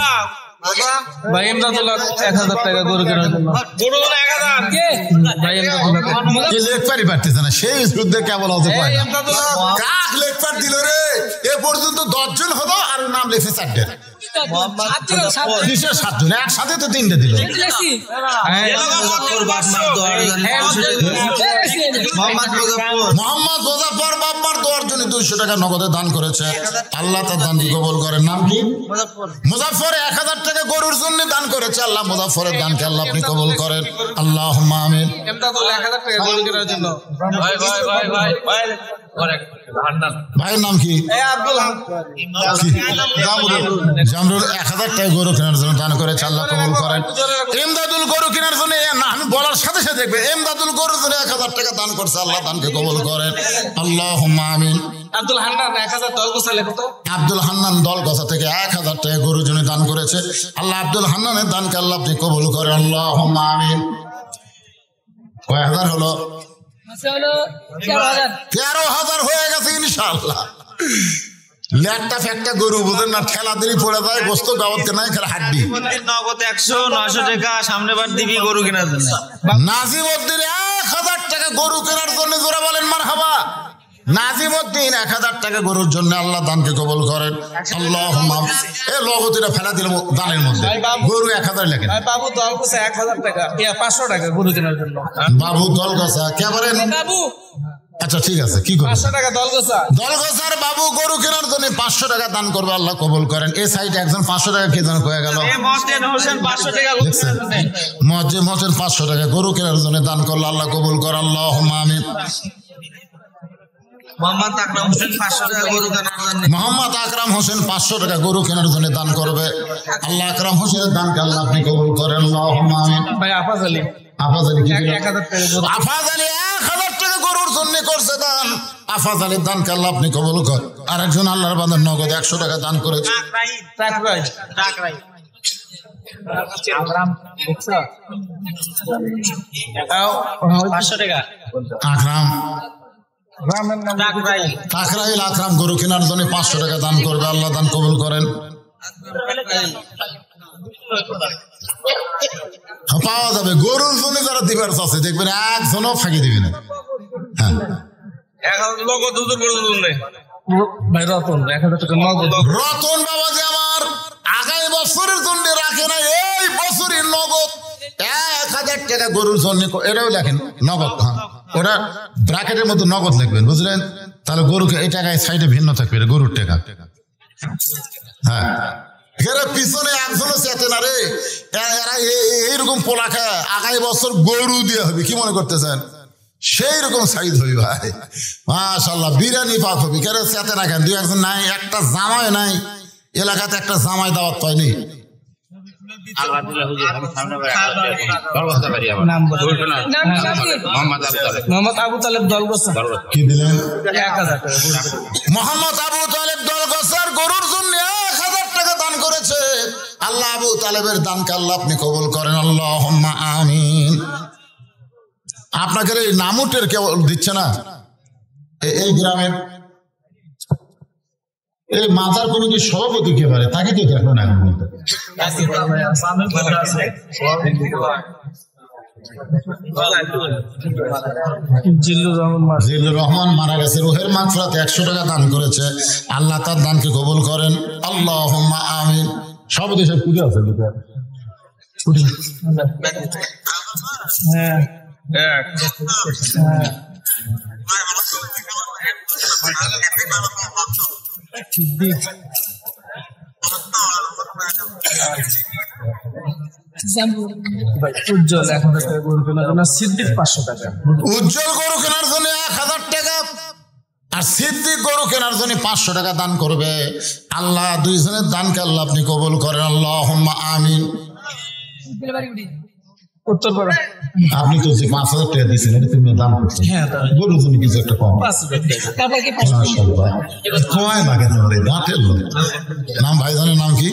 ভাই। এমদাদুল্লাহ 1,000 টাকা গরু কেনার জন্য। পারতেছে না সেই যুদ্ধে কেবল কাক লেখপার দিল রে। এ পর্যন্ত 10 জন হলো আর নাম লিখে 4 জন, 7 জন একসাথে তো 3টে দিল। মোহাম্মদ মুজাফফর বাপ্পার দোয়ার জন্য 200 টাকা নগদে দান করেছে। আল্লাহ তার দান কবুল করেন। নাম কি? মুজাফফর 1,000 টাকা গরুর জন্য দান করেছে। আল্লাহ মুজাফফরের দানকে আল্লাহ আপনি কবুল করেন, আল্লাহুম্মা আমিন। এমদাদুল্লাহ 1,000 টাকা গরু কেনার জন্য। ভাইয়ের নাম কি? জামরুল 1,000 টাকা গরু কেনার জন্য দান করেছে। আল্লাহ কবুল করেন। এমদাদুল গরু কেনার জন্য না, আমি বলার সাথে সাথে দেখবে এমদাদুল গরুর জন্য 1,000 টাকা দান করছে। আল্লাহ দানকে কবুল করেন, আল্লাহুম্মা আমিন। আব্দুল হান্নান 1,000 দলগোছা লেখত। আব্দুল হান্নান দলগোছা থেকে 1,000 টাকা গরুর জন্য দান করেছে। আল্লাহ আব্দুল হান্নানের দানকে আল্লাহ আপনি কবুল করেন, আল্লাহুম্মা আমিন। কয় হাজার হলো? 13,000 হয়ে গেছে ইনশাআল্লাহ। লেটটা ফেটটা গরু বুঝেন না, ঠেলা দিলি পড়ে যায়, গোস্ত গাওয়াতে নাই, খেলা হাড্ডি। নগদ 100-900 টাকা সামনে বার দিবি গরু কেনার জন্য। নাজিমউদ্দিন 1,000 টাকা গরু কেনার জন্য জোরে বলেন মারহাবা। নাজিমউদ্দিন 1,000 টাকা গরুর জন্য আল্লাহ দানকে কবুল করেন, আল্লাহুম্মা। এই লগতিটা ফেলা দিল দানের মধ্যে। গরু 1,000 লেখেন। বাবু দলগোছা 1,000 টাকা, 500 টাকা গরু কেনার জন্য। বাবু দলগোছা কে বলেন? বাবু। আচ্ছা ঠিক আছে, কি করবেন? 500 টাকা দলগোছা। দলগোছার বাবু গরু কেনার জন্য 500 টাকা দান করবে, আল্লাহ কবুল করেন। এই সাইডে একজন 500 টাকা কে দান হয়ে গেল? মহসিন হোসেন 500 টাকা গরু কেনার জন্য। মহসিন হোসেন 500 টাকা গরু কেনার জন্য দান করলো, আল্লাহ কবুল কর, আল্লাহুম্মা আমিন। মোহাম্মদ আকরাম হোসেন 500 টাকা গরু কেনার জন্য। মোহাম্মদ আকরাম হোসেন 500 টাকা গরু কেনার জন্য দান করবে। আল্লাহ আকরাম হোসেনের দানকে আল্লাহ আপনি কবুল করেন, আল্লাহুম্মা আমিন। ভাই আফাজ আলী, আফাজ আলী কি? 1,000 টাকা গরু। আফাজ আলী 1,000 টাকা গরুর জন্য করছে দান। আফাজ আলীর দানকে আল্লাহ আপনি কবুল কর। আর একজন আল্লাহর বান্দার নগদ 100 টাকা দান করেছে। টাকরাই। আকরাম 500 টাকা। আকরাম টাকরাই। টাকরাইল আকরাম গরু কেনার জন্য 500 টাকা দান করবে, আল্লাহ দান কবুল করেন। পাওয়া যাবে গরুর জন্য যারা দিবার আছে দেখবেন একজনও ফাঁকি দিবে না। হ্যাঁ, ভাই রতন 1,000 টাকা নগদ। রতন বাবা যে আমার আগামী বছরের জন্য রাখে না, এই বছরের নগদ 1,000 টাকা গরুর জন্য। এটাও লেখেন নগদ। হ্যাঁ, ওটা ব্র্যাকেটের মধ্যে নগদ লিখবেন, বুঝলেন? তাহলে গরুকে এই টাকায় সাইডে ভিন্ন থাকবে, গরুর টাকা। হ্যাঁ, এরা পিছনে একজনও চেতে না রে। এরা এইরকম পোলাখা আগামী বছর গরু দিয়ে হবে, কি মনে করতেছেন? সেই রকম সাইজ হবি ভাই, মাশাআল্লাহ। বিরিয়ানি পাক হবি, কেন চেতে না কেন? 2-1 নাই, একটা জামাই নাই এলাকাতে, একটা জামাই দাওয়াত পাইনি। মোহাম্মদ আবু তালেব দলগোছা। কি দিলেন? 1,000 টাকা। মোহাম্মদ আবু তালেব দলগোছার গরুর জন্য 1,000 টাকা দান করেছে। আল্লাহ আবু তালেবের দানকে আল্লাহ আপনি কবুল করেন, আল্লাহুম্মা আমিন। আপনাকে এই নামুটের কেউ দিচ্ছে না? এই গ্রামের এই মাজার কমিটির সভাপতি কে পারে, তাকে তো দেখো না এখন পর্যন্ত। জিল্লুর রহমান মারা গেছে, রুহের মাগফিরাতে 100 টাকা দান করেছে, আল্লাহ তার দানকে কবুল করেন, আল্লাহুম্মা আমিন। সভাপতি সাহেব পুজো আছে উজ্জ্বল 1000 টাকা গরু কেনার জন্য, সিদ্দিক 500 টাকা। উজ্জ্বল গরু কেনার জন্য 1000 টাকা, আর সিদ্দিক গরু কেনার জন্য 500 টাকা দান করবে। আল্লাহ দুইজনের দানকে আল্লাহ আপনি কবুল করেন, আল্লাহুম্মা আমিন। উত্তর পাড়া আপনি তো যে 5000 টাকা দিয়েছেন, এটা তুমি দান করছেন, গরুর জন্য কিছু একটা কম। মাশাআল্লাহ, কয় লাগে তোমার এই দাঁতের লোক। নাম ভাইজানের নাম কি?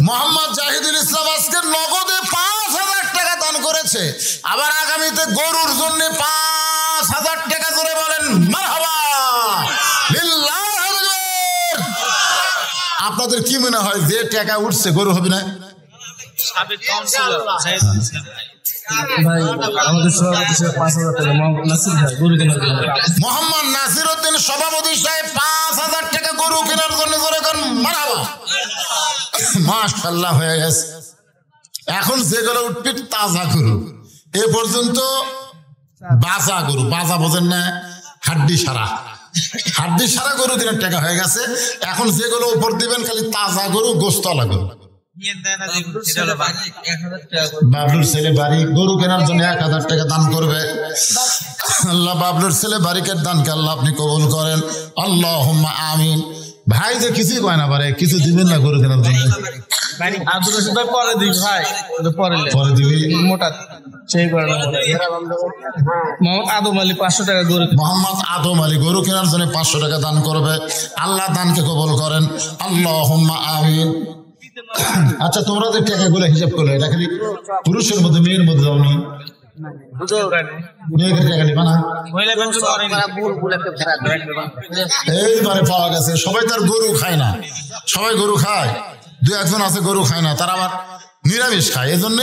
মোহাম্মদ জাহিদুল ইসলাম আজকে নগদে 5000 টাকা দান করেছে, আবার আগামীতে গরুর জন্য 5000 টাকা করে বলেন মারহাবা লিল্লাহ। আপনাদের কি মনে হয় যে টাকা উঠছে গরু হবে না? ভাই আমাদের সভাপতি সাহেব 5000 টাকা, মোহাম্মদ নাসির ভাই গরু কেনার জন্য। মোহাম্মদ নাসির উদ্দিন সভাপতি সাহেব 5000 টাকা গরু কেনার জন্য ধরে কোন মারহাবা। মাশাআল্লাহ হয়ে গেছে। এখন যেগুলো উঠবে তাজা গরু, এ পর্যন্ত বাজা গরু, বাজা বোঝেন না, হাড্ডি সারা গরু কেনার টাকা হয়ে গেছে। এখন যেগুলো উপর দিবেন খালি তাজা গরু, গোস্তওয়ালা গরু। বাবলুর ছেলে বাড়ি গরু কেনার জন্য 1000 টাকা দান করবে। আল্লাহ বাবলুর ছেলে বাড়িকে দানকে আল্লাহ আপনি কবুল করেন, আল্লাহুম্মা আমিন। ভাই যে কিছুই কয় না পারে, কিছু দিবেন না গরু কেনার জন্য? পরে দিবি ভাই, পরে দিবি মোটা সেই করে না। মোহাম্মদ আদম আলী 500 টাকা গরু। মোহাম্মদ আদম আলী গরু কেনার জন্য 500 টাকা দান করবে, আল্লাহ দানকে কবুল করেন, আল্লাহুম্মা আমিন। আচ্ছা, তোমরা যে টাকাগুলো হিসাব করলে, এটা খালি পুরুষের মধ্যে মেয়ের মধ্যে যাওনি? মেয়েদের টাকা নিবা না? এইবারে পাওয়া গেছে সবাই তার গরু খায় না, সবাই গরু খায়, 2-1 আছে গরু খায় না, তারা আবার নিরামিষ খায়। এই জন্য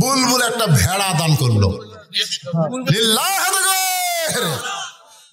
বুলবুল একটা ভেড়া দান করলো। লিল্লাহ।